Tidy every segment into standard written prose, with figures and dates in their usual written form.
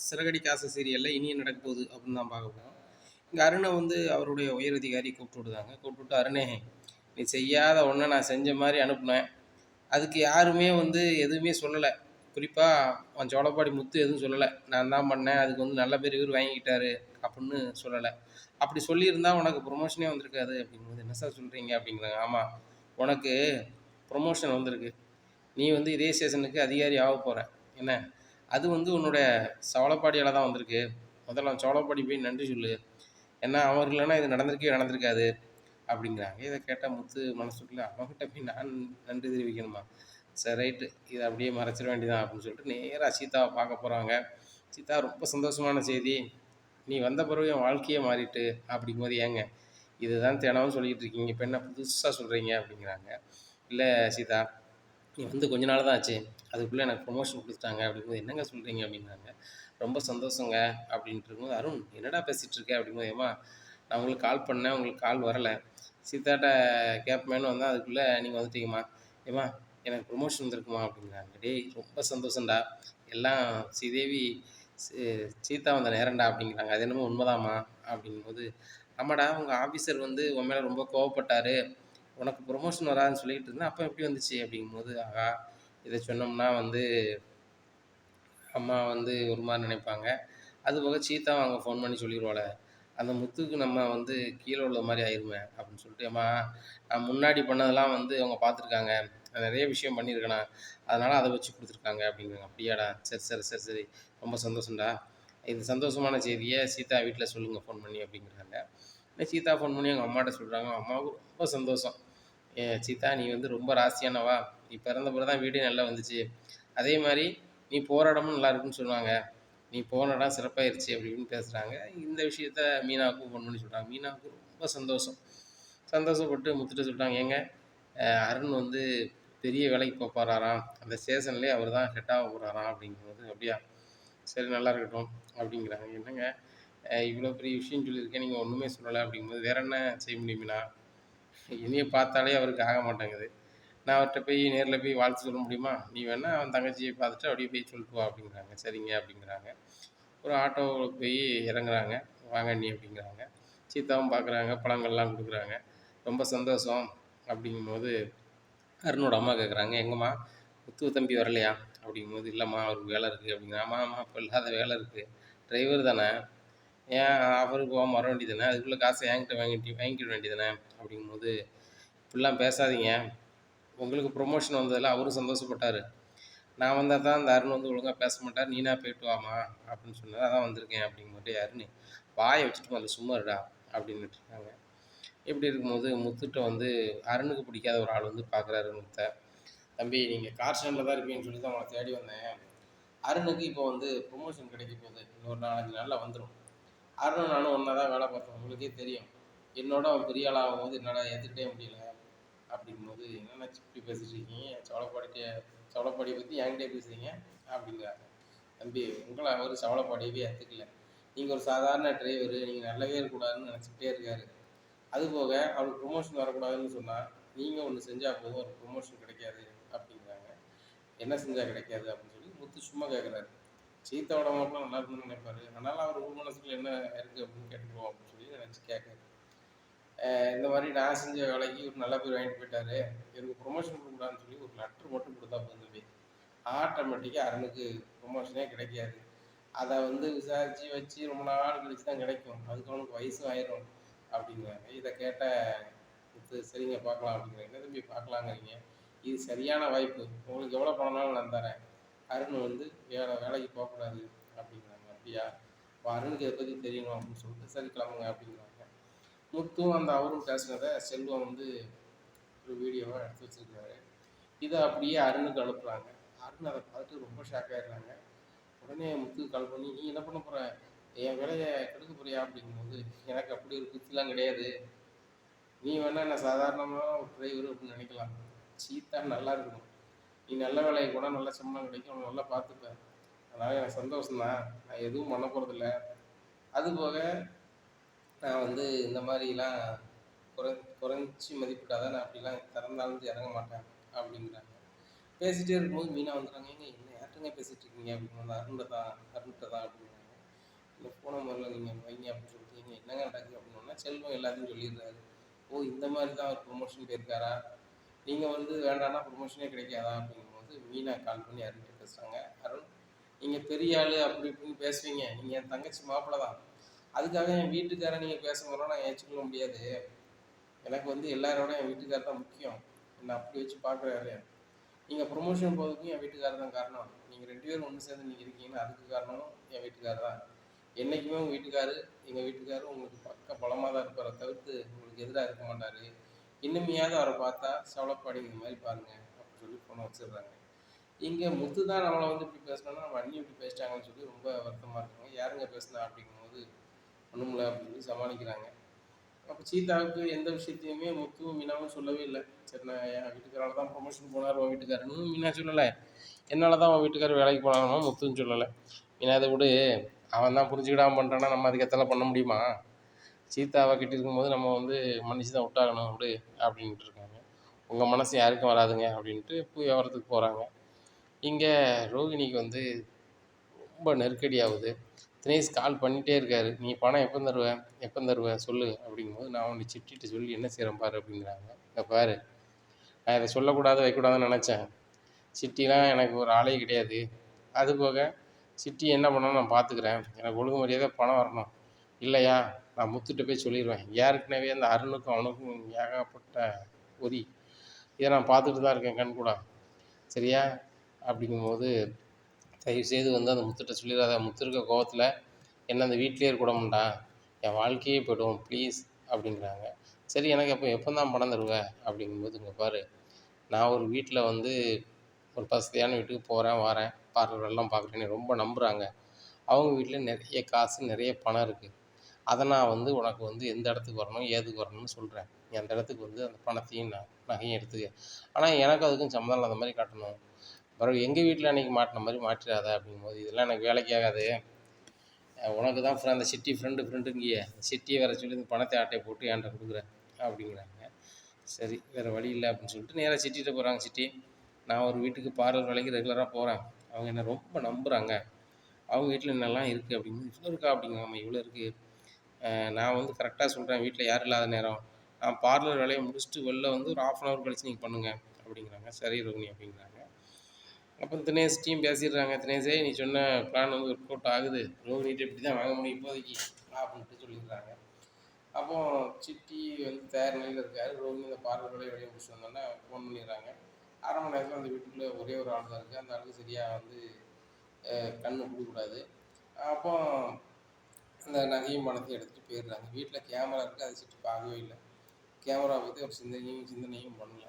சிறகடிக்க ஆசை சீரியலில் இனி நடக்க போகுது அப்படின்னு தான் பார்க்க போகிறோம். இங்கே அருணை வந்து அவருடைய உயர் அதிகாரி கூப்பிட்டு விடுதாங்க. கூப்பிட்டு விட்டு, அருணே, நீ செய்யாத ஒன்றை நான் செஞ்ச மாதிரி அனுப்புனேன். அதுக்கு யாருமே வந்து எதுவுமே சொல்லலை. குறிப்பாக அவன் சோளப்பாடி முத்து எதுவும் சொல்லலை. நான் தான் பண்ணேன், அதுக்கு வந்து நல்ல பேர் இவர் வாங்கிக்கிட்டாரு அப்படின்னு சொல்லலை. அப்படி சொல்லியிருந்தா உனக்கு ப்ரொமோஷனே வந்திருக்காது அப்படிங்கும்போது, என்ன சார் சொல்கிறீங்க அப்படிங்கிறாங்க. ஆமாம், உனக்கு ப்ரொமோஷன் வந்திருக்கு. நீ வந்து இதே ஸ்டேஷனுக்கு அதிகாரி ஆக போகிற. என்ன, அது வந்து உன்னுடைய சோளப்பாடியால் தான் வந்திருக்கு. முதல்ல சோளப்பாடி போய் நன்றி சொல்லு. ஏன்னா அவர் இல்லைன்னா இது நடந்திருக்காது அப்படிங்கிறாங்க. இதை கேட்டால் முத்து மனசுக்குள்ளே, அவங்ககிட்ட போய் நான் நன்றி தெரிவிக்கணுமா? சரி, ரைட்டு, இதை அப்படியே மறைச்சிட வேண்டியதான் அப்படின்னு சொல்லிட்டு நேராக சீதாவை பார்க்க போகிறாங்க. சீதா, ரொம்ப சந்தோஷமான செய்தி, நீ வந்த பிறகு என் வாழ்க்கையே மாறிட்டு அப்படிங்கும்போது, ஏங்க இதுதான் தினமும் சொல்லிக்கிட்டு இருக்கீங்க, இப்போ என்ன புதுசாக சொல்கிறீங்க அப்படிங்கிறாங்க. இல்லை சீதா, நீ வந்து கொஞ்ச நாள் தான் ஆச்சு, அதுக்குள்ளே எனக்கு ப்ரொமோஷன் கொடுத்துட்டாங்க அப்படிங்கும்போது, என்னங்க சொல்கிறீங்க அப்படிங்கிறாங்க. ரொம்ப சந்தோஷங்க அப்படின்ட்டு இருக்கும்போது, அருண் என்னடா பேசிகிட்டு இருக்க அப்படிங்கும்போது, ஏம்மா நான் உங்களுக்கு கால் பண்ணேன், உங்களுக்கு கால் வரலை, சீதாட்ட கேட்பேன்னு வந்தால் அதுக்குள்ளே நீங்கள் வந்துட்டீங்கம்மா. ஏம்மா எனக்கு ப்ரொமோஷன் வந்துருக்குமா அப்படிங்கிறாங்க. டேய் ரொம்ப சந்தோஷம்டா, எல்லாம் ஸ்ரீதேவி சீதா வந்த நேரம்டா அப்படிங்கிறாங்க. அது என்னமோ உண்மைதாம்மா அப்படிங்கும்போது, ஆமாடா உங்கள் ஆஃபீஸர் வந்து உன் மேலே ரொம்ப கோவப்பட்டார், உனக்கு ப்ரொமோஷன் வராதுன்னு சொல்லிக்கிட்டு இருந்தேன், அப்போ எப்படி வந்துச்சு அப்படிங்கும்போது, ஆகா இதை சொன்னோம்னா வந்து அம்மா வந்து ஒரு மாதிரி நினைப்பாங்க, அதுபோக சீதாவும் அங்கே ஃபோன் பண்ணி சொல்லிடுவாள், அந்த முத்துக்கு நம்ம வந்து கீழே உள்ள மாதிரி ஆயிருமே அப்படின்னு சொல்லிட்டு, அம்மா நான் முன்னாடி பண்ணதெல்லாம் வந்து அவங்க பார்த்துருக்காங்க, நான் நிறைய விஷயம் பண்ணியிருக்கேண்ணா, அதனால் அதை வச்சு கொடுத்துருக்காங்க அப்படிங்கிறாங்க. அப்படியாடா, சரி சரி சரி சரி, ரொம்ப சந்தோஷம்டா, இது சந்தோஷமான செய்தியை சீதா வீட்டில் சொல்லுங்கள் ஃபோன் பண்ணி அப்படிங்கிறாங்க. சீதா ஃபோன் பண்ணி அவங்க அம்மாட்ட சொல்கிறாங்க. அம்மாவுக்கு ரொம்ப சந்தோஷம். சீதா, நீ வந்து ரொம்ப ராசியானவா, நீ பிறந்த பிறகு தான் வீடே நல்லா வந்துச்சு, அதே மாதிரி நீ போகிற இடமும் நல்லா இருக்குன்னு சொன்னாங்க, நீ போன இடம் சிறப்பாயிருச்சு அப்படி இப்படின்னு பேசுகிறாங்க. இந்த விஷயத்த மீனாவுக்கும் ஃபோன் பண்ணி சொல்கிறாங்க. மீனாவுக்கு ரொம்ப சந்தோஷம். சந்தோஷப்பட்டு முத்துட்டு சொல்லிட்டாங்க, ஏங்க அருண் வந்து பெரிய வேலைக்கு போகிறாராம், அந்த ஸ்டேஷன்லேயே அவர் தான் ஹெட்டாக போகிறாராம் அப்படிங்கும்போது, அப்படியா, சரி நல்லா இருக்கட்டும் அப்படிங்கிறாங்க. என்னங்க இவ்வளோ பெரிய விஷயம் சொல்லியிருக்கேன், நீங்கள் ஒன்றுமே சொல்லலை அப்படிங்கும்போது, வேற என்ன செய்ய முடியுமினா, என்னைய பார்த்தாலே அவருக்கு ஆக மாட்டேங்குது, நான் அவர்கிட்ட போய் நேரில் போய் வாழ்த்து சொல்ல முடியுமா? நீ வேணா அவன் தங்கச்சியை பார்த்துட்டு அப்படியே போய் சொல்லிட்டு வா அப்படிங்கிறாங்க. சரிங்க அப்படிங்கிறாங்க. ஒரு ஆட்டோவில் போய் இறங்குறாங்க. வாங்க அண்ணி அப்படிங்கிறாங்க. சீதாவும் பார்க்குறாங்க, பழங்கள்லாம் கொடுக்குறாங்க. ரொம்ப சந்தோஷம் அப்படிங்கும்போது, அருணோட அம்மா கேட்குறாங்க, எங்கம்மா முத்து தம்பி வரலையா அப்படிங்கும்போது, இல்லைம்மா அவருக்கு வேலை இருக்குது அப்படிங்கிற. ஆமாம் ஆமாம், இப்போ இல்லாத வேலை இருக்குது, டிரைவர் தானே, ஏன் அவருக்கு போகாமல் வர வேண்டியது தானே, அதுக்குள்ளே காசை என்கிட்ட வாங்கிக்கிட வேண்டியது தானே அப்படிங்கும்போது, இப்படிலாம் பேசாதீங்க, உங்களுக்கு ப்ரொமோஷன் வந்ததில் அவரும் சந்தோஷப்பட்டார், நான் வந்தால் தான் அந்த அருண் வந்து ஒழுங்காக பேச மாட்டார், நீனா போயிட்டு வாமா அப்படின்னு சொன்னார், அதான் வந்திருக்கேன் அப்படிங்கும்போது, அருண் வாயை வச்சுட்டு அதில் சும்மா இருடா அப்படின்னுட்டு இருக்காங்க. இப்படி இருக்கும்போது முத்துட்ட வந்து அருணுக்கு பிடிக்காத ஒரு ஆள் வந்து பார்க்குறாரு முத்தை. தம்பி, நீங்கள் கார் ஸ்டாண்டில் தான் இருப்பீங்கன்னு சொல்லி தான் உங்களை தேடி வந்தேன், அருணுக்கு இப்போ வந்து ப்ரொமோஷன் கிடைக்க போகுது, இன்னொரு 4-5 நாளில் வந்துடும், அருணும் நானும் ஒன்றா தான் வேலை பார்த்தோம், உங்களுக்கே தெரியும், என்னோட அவன் பெரிய ஆள் ஆகும்போது என்னால் ஏற்றுக்கிட்டே முடியல அப்படிங்கும்போது, என்னென்ன இப்படி பேசிட்டு இருக்கீங்க, சவளப்பாடியை பற்றி என்கிட்டே பேசுகிறீங்க அப்படிங்கிறாங்க. தம்பி, உங்களை அவர் சவளப்பாடியவே ஏற்றுக்கல, நீங்கள் ஒரு சாதாரண டிரைவரு, நீங்கள் நல்லவே இருக்கக்கூடாதுன்னு நினச்சிக்கிட்டே இருக்காரு, அதுபோக அவருக்கு ப்ரொமோஷன் வரக்கூடாதுன்னு சொன்னால் நீங்கள் ஒன்று செஞ்சால் போதும், ஒரு ப்ரொமோஷன் கிடைக்காது அப்படிங்கிறாங்க. என்ன செஞ்சால் கிடைக்காது அப்படின்னு சொல்லி முத்து சும்மா கேட்குறாரு. சீத்தாவோட மாப்பிள்ள நல்லா இருக்குன்னு நினைப்பாரு, அதனால் அவர் உள் மனசுக்குள்ள என்ன இருக்குது அப்படின்னு கேட்டுக்குவோம் அப்படின்னு சொல்லி நினச்சி கேட்குறாரு. இந்த மாதிரி நான் செஞ்ச வேலைக்கு இவர் நல்ல பேர் வாங்கிட்டு போயிட்டாரு, இவருக்கு ப்ரொமோஷன் கொடுக்கூடாதுன்னு சொல்லி ஒரு லெட்ரு மட்டும் கொடுத்தா போதும் தம்பி, ஆட்டோமேட்டிக்காக அருணுக்கு ப்ரொமோஷனே கிடைக்காது, அதை வந்து விசாரித்து வச்சு ரொம்ப நாள் கழிச்சு தான் கிடைக்கும், அதுக்கு அவனுக்கு வயசும் ஆயிரும் அப்படிங்கிறாங்க. இதை கேட்ட சரிங்க பார்க்கலாம் அப்படிங்கிறாங்க. என்ன தம்பி பார்க்கலாங்கிறீங்க, இது சரியான வாய்ப்பு, உங்களுக்கு எவ்வளோ பணம்னாலும் நான் தரேன், அருண் வந்து வேலைக்கு போகக்கூடாது அப்படிங்கிறாங்க. அப்படியா, இப்போ அருணுக்கு இதை பற்றி தெரியணும் அப்படின்னு சொல்லிட்டு, சரி கிளம்புங்க அப்படிங்கிறாங்க. முத்தும் அந்த அவரும் பேசுனதை செல்வம் வந்து ஒரு வீடியோவாக எடுத்து வச்சுருக்காரு. இதை அப்படியே அருணுக்கு அனுப்புகிறாங்க. அருண் அதை பார்த்துட்டு ரொம்ப ஷாக் ஆகிடுறாங்க. உடனே முத்துக்கு கால் பண்ணி, நீ என்ன பண்ண போகிற, என் வேலையை கெடுக்க போறியா அப்படிங்கும்போது, எனக்கு அப்படி ஒரு புத்திலாம் கிடையாது, நீ வேணா என்ன சாதாரணமாக ஒரு டிரைவர் அப்படின்னு நினைக்கலாம், சீத்தா நல்லா இருக்கணும், நீ நல்ல வேலையை கூட நல்ல சம்பளம் கிடைக்கும், அவனை நல்லா பார்த்துப்பேன், அதனால் எனக்கு சந்தோஷம்தான், நான் எதுவும் பண்ண போகிறதில்ல, அதுபோக நான் வந்து இந்த மாதிரிலாம் குறைஞ்சி மதிப்பிட்டாத நான் அப்படிலாம் திறந்தாலும் இறங்க மாட்டேன் அப்படிங்கிறாங்க. பேசிகிட்டே இருக்கும்போது மீனா வந்துடுறாங்க. ஏங்க என்ன யார்கிட்டங்க பேசிகிட்டு இருக்கீங்க அப்படிங்கும்போது, அருண்கிட்ட தான் அப்படிங்கிறாங்க. ஃபோனை முதல்ல நீங்கள் வைங்க அப்படின்னு சொல்லிட்டு என்னங்க நடக்குது அப்படின்னோடனே செல்வம் எல்லாத்தையும் சொல்லிடுறாரு. ஓ இந்த மாதிரி தான் அவர் ப்ரொமோஷன் போயிருக்காரா, நீங்கள் வந்து வேண்டாம்னா ப்ரொமோஷனே கிடைக்காதா அப்படிங்கும்போது மீனா கால் பண்ணி அருண்கிட்ட பேசுகிறாங்க. அருண், நீங்கள் பெரிய ஆள் அப்படி இப்படின்னு பேசுவீங்க, நீங்கள் என் தங்கச்சி மாப்பிள்ளை தான், அதுக்காக என் வீட்டுக்காரன் நீங்கள் பேச போகிறோம் நான் ஏற்றுக்கொள்ள முடியாது. எனக்கு வந்து எல்லாரோட என் வீட்டுக்காரர் தான் முக்கியம், என்னை அப்படி வச்சு பார்க்குறாரு. நீங்கள் ப்ரொமோஷன் போகிறதுக்கும் என் வீட்டுக்காரர் தான் காரணம், நீங்கள் 2 பேரும் ஒன்று சேர்ந்து நீங்கள் இருக்கீங்கன்னா அதுக்கு காரணமும் என் வீட்டுக்காரர் தான். என்றைக்குமே உங்கள் வீட்டுக்காரு எங்கள் வீட்டுக்காரர் உங்களுக்கு பக்க பலமாக தான் இருப்பாரை தவிர்த்து உங்களுக்கு எதிராக இருக்க மாட்டார். இன்னுமையாவது அவரை பார்த்தா சவளப்பாடிங்கிற மாதிரி பாருங்கள் அப்படின்னு சொல்லி போன வச்சிடுறாங்க. இங்கே முத்து தான் நம்மளை வந்து இப்படி பேசணும்னா நம்ம அண்ணி இப்படி பேசிட்டாங்கன்னு சொல்லி ரொம்ப வருத்தமாக இருக்காங்க. யாருங்க பேசுனா அப்படிங்கும்போது ஒன்றுமில்ல அப்படின்னு சொல்லி சமாளிக்கிறாங்க. அப்போ சீதாவுக்கு எந்த விஷயத்தையுமே முத்துவும் மீனாவும் சொல்லவே இல்லை. சரி நான் என் வீட்டுக்காரால் தான் ப்ரொமோஷன் போனார் உன் வீட்டுக்காரன்னு மீனா சொல்லலை, என்னால் தான் உன் வீட்டுக்காரர் வேலைக்கு போனாலும் முத்துன்னு சொல்லலை. மீனா அதை விடு, அவன் தான் புரிஞ்சுக்கிடாமல் பண்ணுறான்னா நம்ம அதுக்கு எத்தனை பண்ண முடியுமா, சீதாவை கட்டியிருக்கும் போது நம்ம வந்து மன்னிச்சு தான் விட்டாகணும் விடு அப்படின்ட்டு இருக்காங்க. உங்கள் மனசு யாருக்கும் வராதுங்க அப்படின்ட்டு போய் விவரத்துக்கு போகிறாங்க. இங்கே ரோகிணிக்கு வந்து ரொம்ப நெருக்கடி ஆகுது. தினேஷ் கால் பண்ணிகிட்டே இருக்காரு, நீ பணம் எப்போ தருவேன் எப்போ தருவேன் சொல்லு அப்படிங்கும்போது, நான் உன்னை சிட்டிட்டு சொல்லி என்ன செய்கிறேன் பாரு அப்படிங்கிறாங்க. இங்கே பாரு, நான் இதை சொல்லக்கூடாது வைக்கக்கூடாதுன்னு நினச்சேன், சிட்டிலாம் எனக்கு ஒரு ஆளே கிடையாது, அதுபோக சிட்டி என்ன பண்ணாலும் நான் பார்த்துக்கிறேன், எனக்கு ஒழுங்கு மரியாதையாக பணம் வரணும், இல்லையா நான் முத்துட்டு போய் சொல்லிடுவேன். ஏற்கனவே அந்த அருணுக்கும் அவனுக்கும் ஏகப்பட்ட ஒரி, இதை நான் பார்த்துட்டு தான் இருக்கேன் கண் கூட, சரியா அப்படிங்கும்போது தயவுசெய்து வந்து அந்த முத்துட்ட சொல்லிடாத, முத்து இருக்க கோவத்தில் என்ன அந்த வீட்டிலே இருக்க மாட்டா, என் வாழ்க்கையே போய்டும் ப்ளீஸ் அப்படிங்கிறாங்க. சரி எனக்கு எப்போ தான் பணம் தருவ அப்படிங்கும்போது, இங்கே பாரு, நான் ஒரு வீட்டில் வந்து ஒரு வசதியான வீட்டுக்கு போகிறேன் வரேன், பார்லர் எல்லாம் பார்க்குறேன்னு ரொம்ப நம்புகிறாங்க. அவங்க வீட்டில் நிறைய காசு நிறைய பணம் இருக்குது, அதை நான் வந்து உனக்கு வந்து எந்த இடத்துக்கு வரணும் ஏதுக்கு வரணும்னு சொல்கிறேன், நீ அந்த இடத்துக்கு வந்து அந்த பணத்தையும் நகையும் எடுத்துக்க, ஆனால் எனக்கு அதுக்கும் சம்மந்தம் இல்லாத மாதிரி காட்டணும், பிறகு எங்கள் வீட்டில் அன்றைக்கி மாட்டின மாதிரி மாற்றிடாத அப்படிங்கும்போது, இதெல்லாம் எனக்கு வேலைக்கு ஆகாது, உனக்கு தான் அந்த சிட்டி ஃப்ரெண்டுங்கிய சிட்டியை வர சொல்லி இந்த பணத்தை ஆட்டையை போட்டு என்கிட்ட கொடுக்குறேன் அப்படிங்கிறாங்க. சரி வேறு வழி இல்லை அப்படின்னு சொல்லிட்டு நேராக சிட்டிகிட்ட போகிறாங்க. சிட்டி, நான் ஒரு வீட்டுக்கு பார்லர் வேலைக்கு ரெகுலராக போகிறேன், அவங்க என்னை ரொம்ப நம்புகிறாங்க, அவங்க வீட்டில் என்னெல்லாம் இருக்குது அப்படிங்கும்போது, இவ்வளோ இருக்கா அப்படிங்கிறாங்க. இவ்வளோ இருக்குது, நான் வந்து கரெக்டாக சொல்கிறேன், வீட்டில் யாரும் இல்லாத நேரம் நான் பார்லர் வேலையை முடிச்சுட்டு வெளில வந்து ஒரு 1/2 அன் ஹவர் கழிச்சு நீங்கள் பண்ணுங்கள் அப்படிங்கிறாங்க. சரி ரோகிணி அப்படிங்கிறாங்க. அப்போ தினேஷ் டீம் பேசிடுறாங்க. தினேஷே நீ சொன்ன பிளான் வந்து ஒர்க் அவுட் ஆகுது, ரோகிணிகிட்ட இப்படி தான் வாங்க முடியும் இப்போதைக்கு அப்படின்ட்டு சொல்லிடுறாங்க. அப்போ சிட்டி வந்து தயார் நிலையில் இருக்கார். ரோகிணி இந்த பார்லர் வேலையை வெளியே முடிச்சுட்டு வந்தோன்னே ஃபோன் பண்ணிடுறாங்க. 1/2 மணி நேரத்தில் அந்த வீட்டுக்குள்ளே ஒரே ஒரு ஆள் தான் இருக்குது, அந்த ஆளுக்கு சரியாக வந்து கண்ணு கொடுக்கக்கூடாது. அப்போ அந்த நகையும் பணத்தையும் எடுத்துகிட்டு போயிடுறாங்க. வீட்டில் கேமரா இருக்குது, அதை சிட்டி பார்க்கவே இல்லை, கேமரா பற்றி ஒரு சிந்தனையும் பண்ணல,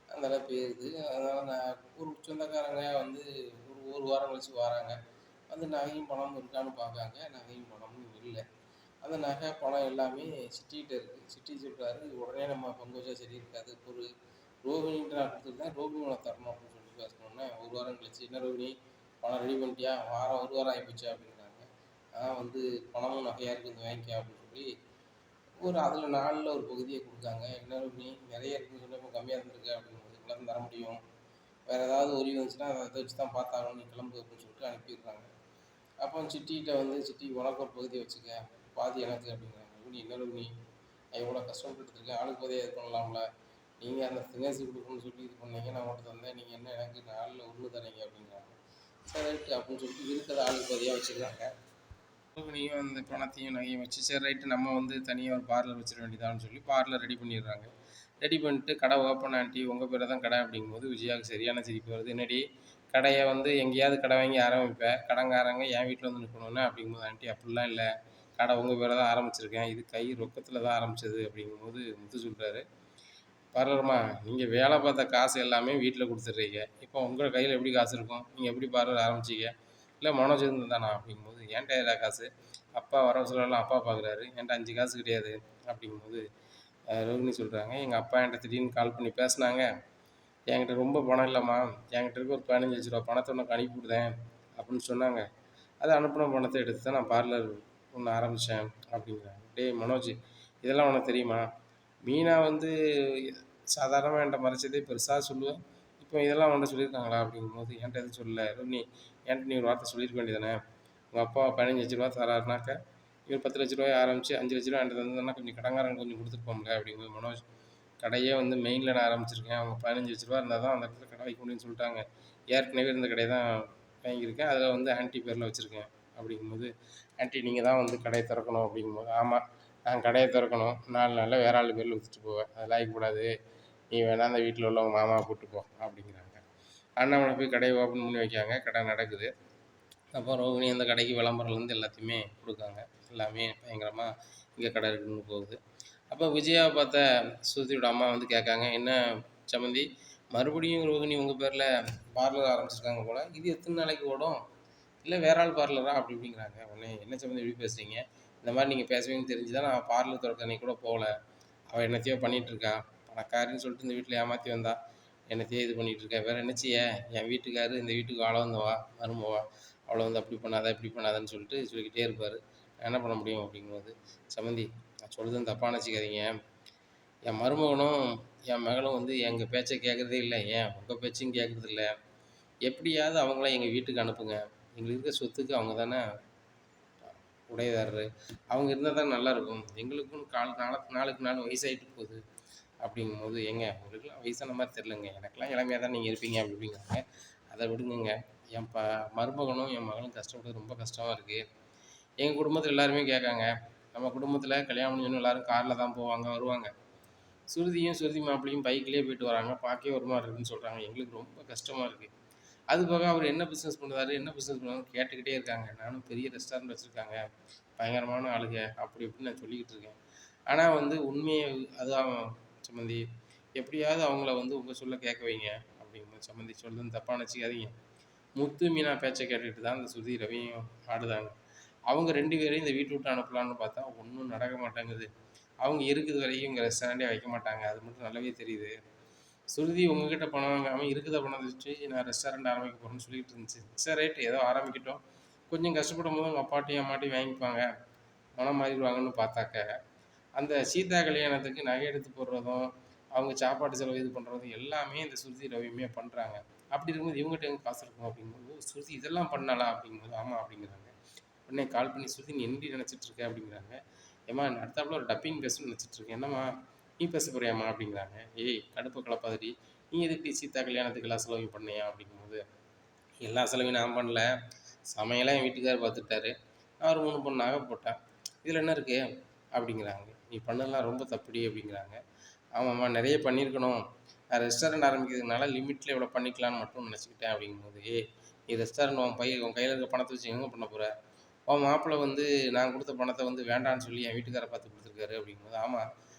அதனால் போயிடுது. அதனால் நான் ஒரு சொந்தக்காரங்க வந்து ஒரு வாரம் கழிச்சு வராங்க, வந்து நகையும் பணமும் இருக்கான்னு பார்க்காங்க, நகையும் பணமும் இல்லை. அந்த நகை பணம் எல்லாமே சிட்டிகிட்ட இருக்குது. சிட்டி சொல்கிறாரு, உடனே நம்ம பங்கு வச்சா சரி இருக்காது, ஒரு ரோகிணின்ட்டு நான் கொடுத்துருந்தேன், ரோகிணி உனக்கு தரணும் அப்படின்னு சொல்லி பேசணுன்னே, ஒரு வாரம் கழிச்சு என்ன ரோகிணி பணம் ரெடி பண்ணிட்டியா, ஒரு வாரம் ஆகிப்போச்சு அப்படிங்கிறாங்க. வந்து பணமும் நகையாக இருக்குது இந்த வாங்கிக்க அப்படின்னு சொல்லி அதில் 4ல் ஒரு பகுதியை கொடுத்தாங்க. என்ன ரோகிணி நிறைய இருக்குன்னு சொல்லி இப்போ கம்மியாக இருந்திருக்கு அப்படிங்கும்போது, இவ்வளோ தர முடியும், வேறு ஏதாவது உதவி வந்துச்சுன்னா அதை வச்சு தான் பார்த்தாகணும், நீ கிளம்பு அப்படின்னு சொல்லிட்டு அனுப்பிடுறாங்க. அப்போ சிட்டிகிட்ட வந்து சிட்டி உனக்கு ஒரு பகுதியை வச்சுக்க, பாதி எனக்கு அப்படிங்கிறாங்க. ரோகிணி என்ன ரோகிணி நான் எவ்வளோ கஷ்டப்பட்டுருக்கேன், ஆளுக்கு பகுதியாக இது பண்ணலாம்ல, நீங்கள் அந்த தினேசி கொடுக்கணும்னு சொல்லி இது பண்ணீங்க, நான் மட்டும் தந்தேன், நீங்கள் என்ன எனக்கு 4ல் 1 தரீங்க அப்படிங்கிறாங்க. சரி ரைட்டு அப்படின்னு சொல்லிட்டு இருக்கிற ஆளுக்கு பகுதியாக வச்சுக்கிறாங்க. ரோகிணியும் அந்த பணத்தையும் நகையும் வச்சு சரி ரைட்டு நம்ம வந்து தனியாக ஒரு பார்லர் வச்சிட வேண்டியதான்னு சொல்லி பார்லர் ரெடி பண்ணிடுறாங்க. ரெடி பண்ணிட்டு கடை ஓப்பன் ஆண்டி உங்கள் பேரை தான் கடை அப்படிங்கும்போது விஜயாவுக்கு சரியான சிரிப்பு வருது. என்னடி கடையை வந்து எங்கேயாவது கடை வாங்கி ஆரம்பிப்பேன், கடங்காரங்க என் வீட்டில் வந்து நிற்கணுன்னு அப்படிங்கும்போது, ஆண்டி அப்படிலாம் இல்லை, கடை உங்கள் பேரை தான் ஆரம்பிச்சிருக்கேன், இது கை ரொக்கத்தில் தான் ஆரம்பித்தது அப்படிங்கும்போது முத்து சொல்கிறாரு, பார்லர்மா நீங்கள் வேலை பார்த்த காசு எல்லாமே வீட்டில் கொடுத்துட்றீங்க, இப்போ உங்கள் கையில் எப்படி காசு இருக்கும், நீங்கள் எப்படி பார்லர் ஆரம்பிச்சிங்க, இல்லை மனோஜ் இருந்து தானா அப்படிங்கும்போது, ஏன்டா எல்லா காசு, அப்பா வர சொல்லலாம் அப்பா பார்க்குறாரு, என்கிட்ட 5 காசு கிடையாது அப்படிங்கும்போது ரோகிணி சொல்கிறாங்க, எங்கள் அப்பா என்கிட்ட திடீர்னு கால் பண்ணி பேசினாங்க, என்கிட்ட ரொம்ப பணம் இல்லைம்மா, என்கிட்ட இருக்க ஒரு 15 லட்ச ரூபா பணத்தை உனக்கு அனுப்பிவிடுதேன் அப்படின்னு சொன்னாங்க, அதை அனுப்பின பணத்தை எடுத்து தான் நான் பார்லர் ஒன்று ஆரம்பித்தேன் அப்படிங்கிறாங்க. டேய் மனோஜ், இதெல்லாம் உனக்கு தெரியுமா, மீனா வந்து சாதாரணமாக என்கிட்ட மறைச்சதே பெருசாக சொல்லுவேன், இப்போ இதெல்லாம் உன்ட்ட சொல்லியிருக்காங்களா அப்படிங்கும்போது, என்கிட்ட எதுவும் சொல்லலை ரோகிணி, என்கிட்ட நீ ஒரு வார்த்தை சொல்லியிருக்க வேண்டியதானே, உங்கள் அப்பா 15 லட்ச ரூபா தராருனாக்க இவர் 10 லட்ச ரூபாய் ஆரம்பித்து 5 லட்ச ரூபா என்கிட்ட தந்ததுன்னா கொஞ்சம் கடன்காரங்க கொஞ்சம் கொடுத்துருப்போம்ல அப்படிங்கும்போது மனோஜ் கடையே வந்து மெயினில் நான் ஆரம்பிச்சிருக்கேன். அவங்க 15 லட்ச ரூபா இருந்தால் தான் அந்த இடத்துல கடை வைக்க முடியும்னு சொல்லிட்டாங்க. ஏற்கனவே இருந்த கடையை தான் வாங்கியிருக்கேன். அதில் வந்து ஆன்ட்டி பேரில் வச்சுருக்கேன் அப்படிங்கும்போது, ஆன்ட்டி நீங்கள் தான் வந்து கடையை திறக்கணும் அப்படிங்கும்போது, ஆமாம் நான் கடையை திறக்கணும். 4 நாளில் வேற ஆள் பேரில் விற்றுட்டு போவேன். அதெல்லாம் ஆகக்கூடாது. நீ வேணா அந்த வீட்டில் உள்ளவங்க மாமாவை கூப்பிட்டு போ அப்படிங்கிறாங்க. அண்ணாமலை போய் கடையை ஓப்பன் பண்ணி வைக்காங்க. கடை நடக்குது. அப்போ ரோகிணி அந்த கடைக்கு விளம்பரம்லேருந்து எல்லாத்தையுமே கொடுக்காங்க. எல்லாமே பயங்கரமாக இங்கே கடை இருக்குன்னு போகுது. அப்போ விஜயாவை பார்த்த ஸ்ருதியோட அம்மா வந்து கேட்காங்க, என்ன சம்மந்தி மறுபடியும் ரோகிணி உங்கள் பேரில் பார்லர் ஆரம்பிச்சிருக்காங்க போல், இது எத்தனை நாளைக்கு ஓடும், இல்லை வேற ஆள் பார்லரா அப்படி இப்படிங்கிறாங்க. உடனே என்ன சம்மந்தி எப்படி பேசுகிறீங்க, இந்த மாதிரி நீங்கள் பேசுவீங்கன்னு தெரிஞ்சு தான் நான் பார்லர் திறக்க கூட போகல. அவள் என்னத்தையோ பண்ணிகிட்ருக்கா, பணக்காரின்னு சொல்லிட்டு இந்த வீட்டில் ஏமாற்றி வந்தா, என்னத்தையோ இது பண்ணிகிட்ருக்கா, வேறு என்னச்சிய என் வீட்டுக்காரு இந்த வீட்டுக்கு ஆள வந்தவா மருமவா, அவளை வந்து அப்படி பண்ணாத இப்படி பண்ணாதன்னு சொல்லிக்கிட்டே இருப்பார். என்ன பண்ண முடியும் அப்படிங்கும்போது, சம்மந்தி நான் சொல்லுறதுன்னு தப்பாக நினச்சிக்காதீங்க, என் மருமகனும் என் மகளும் வந்து எங்கள் பேச்சை கேட்குறதே இல்லை, ஏன் உங்கள் பேச்சையும் கேட்குறது இல்லை. எப்படியாவது அவங்கள எங்கள் வீட்டுக்கு அனுப்புங்க. எங்களுக்கு இருக்க சொத்துக்கு அவங்க தானே உடையதாரரு. அவங்க இருந்தால் தான் நல்லாயிருக்கும். எங்களுக்கும் நாளுக்கு நாள் வயசாகிட்டு போகுது அப்படிங்கும்போது, ஏங்க உங்களுக்குலாம் வயசான மாதிரி தெரிலங்க, எனக்கெல்லாம் இளமையாக தான் நீங்கள் இருப்பீங்க அப்படி இப்படிங்கிறாங்க. அதை விடுங்கங்க. என் மருமகனும் என் மகளும் கஷ்டப்படுறது ரொம்ப கஷ்டமாக இருக்குது. எங்கள் குடும்பத்தில் எல்லாருமே கேட்காங்க. நம்ம குடும்பத்தில் கல்யாணம் முடிஞ்சோன்னு எல்லோரும் காரில் தான் போவாங்க வருவாங்க. சுருதி மாப்பிள்ளையும் பைக்லேயே போயிட்டு வராங்க. பார்க்கவே ஒரு மாதிரி இருக்குன்னு சொல்கிறாங்க. எங்களுக்கு ரொம்ப கஷ்டமாக இருக்குது. அது போக அவர் என்ன பிஸ்னஸ் பண்ணுறாரு என்ன பிஸ்னஸ் பண்ணுறாருன்னு கேட்டுக்கிட்டே இருக்காங்க. நானும் பெரிய ரெஸ்டாரண்ட் வச்சுருக்காங்க, பயங்கரமான ஆளுங்க அப்படி இப்படின்னு நான் சொல்லிக்கிட்டு இருக்கேன். ஆனால் வந்து உண்மையை அதுதான் சம்மந்தி, எப்படியாவது அவங்கள வந்து உங்கள் சொல்ல கேட்க வைங்க அப்படிங்கும்போது, சம்மந்தி சொல்லுன்னு தப்பாக நினச்சிக்காதீங்க. முத்து மீனா பேச்சை கேட்டுக்கிட்டு தான் இந்த சுருதி ரவியும் ஆடுதாங்க. அவங்க 2 பேரையும் இந்த வீட்டை விட்டு அனுப்பலான்னு பார்த்தா ஒன்றும் நடக்க மாட்டேங்குது. அவங்க இருக்குது வரைக்கும் இங்கே ரெஸ்டாரண்ட்டே வைக்க மாட்டாங்க. அது மட்டும் நல்லாவே தெரியுது. சுருதி உங்ககிட்ட பணம் வாங்காமல் இருக்கிற பணத்தை வச்சு நான் ரெஸ்டாரண்ட் ஆரம்பிக்க போகிறேன்னு சொல்லிட்டு இருந்துச்சு. சரி ரைட்டு ஏதோ ஆரம்பிக்கிட்டோம். கொஞ்சம் கஷ்டப்படும் போது உங்கள் அப்பாட்டையும் அம்மாட்டையும் வாங்கிப்பாங்க, மனம் மாறிடுவாங்கன்னு பார்த்தாக்க, அந்த சீதா கல்யாணத்துக்கு நகை எடுத்து போடுறதும் அவங்க சாப்பாட்டு செலவு இது பண்ணுறதும் எல்லாமே இந்த சுருதி ரவியுமே பண்ணுறாங்க. அப்படி இருக்கும்போது இவங்ககிட்ட எங்கே காசு இருக்கும் அப்படிங்கும்போது, சுருதி இதெல்லாம் பண்ணலாம் அப்படிங்கும்போது, ஆமாம் அப்படிங்கிறாங்க. உடனே கால் பண்ணி, சுருதி நீ என்னடி நினச்சிட்ருக்க அப்படிங்கிறாங்க. ஏம்மா அடுத்தாப்புல ஒரு டப்பிங் பேசணும்னு நினச்சிட்ருக்கேன். என்னம்மா நீ பேச போறியாம்மா அப்படிங்கிறாங்க. ஏய் கடுப்பை கலப்பாதடி, நீ எதுக்கு சீதா கல்யாணத்துக்கு எல்லா செலவையும் பண்ணியா அப்படிங்கும்போது, எல்லா செலவையும் நான் பண்ணல, சமையலாம் என் வீட்டுக்காரர் பார்த்துட்டாரு, நான் ஒரு 3 பொண்ணு நகை போட்டேன், இதில் என்ன இருக்குது அப்படிங்கிறாங்க. நீ பண்ணலாம் ரொம்ப தப்புடி அப்படிங்கிறாங்க. ஆமாம்மா நிறைய பண்ணியிருக்கணும், நான் ரெஸ்டாரண்ட் ஆரம்பிக்கிறதுனால லிமிட்டில் இவ்வளோ பண்ணிக்கலான்னு மட்டும் நினச்சிக்கிட்டேன் அப்படிங்கும்போது, நீ ரெஸ்டாரண்ட் உன் கையில் இருக்க பணத்தை வச்சு எங்கே பண்ண போகிற, உன் மாப்பிள்ளை வந்து நான் கொடுத்த பணத்தை வந்து வேண்டான்னு சொல்லி என் வீட்டுக்காரை பார்த்து கொடுத்துருக்காரு அப்படிங்கும்போது, ஆமாம்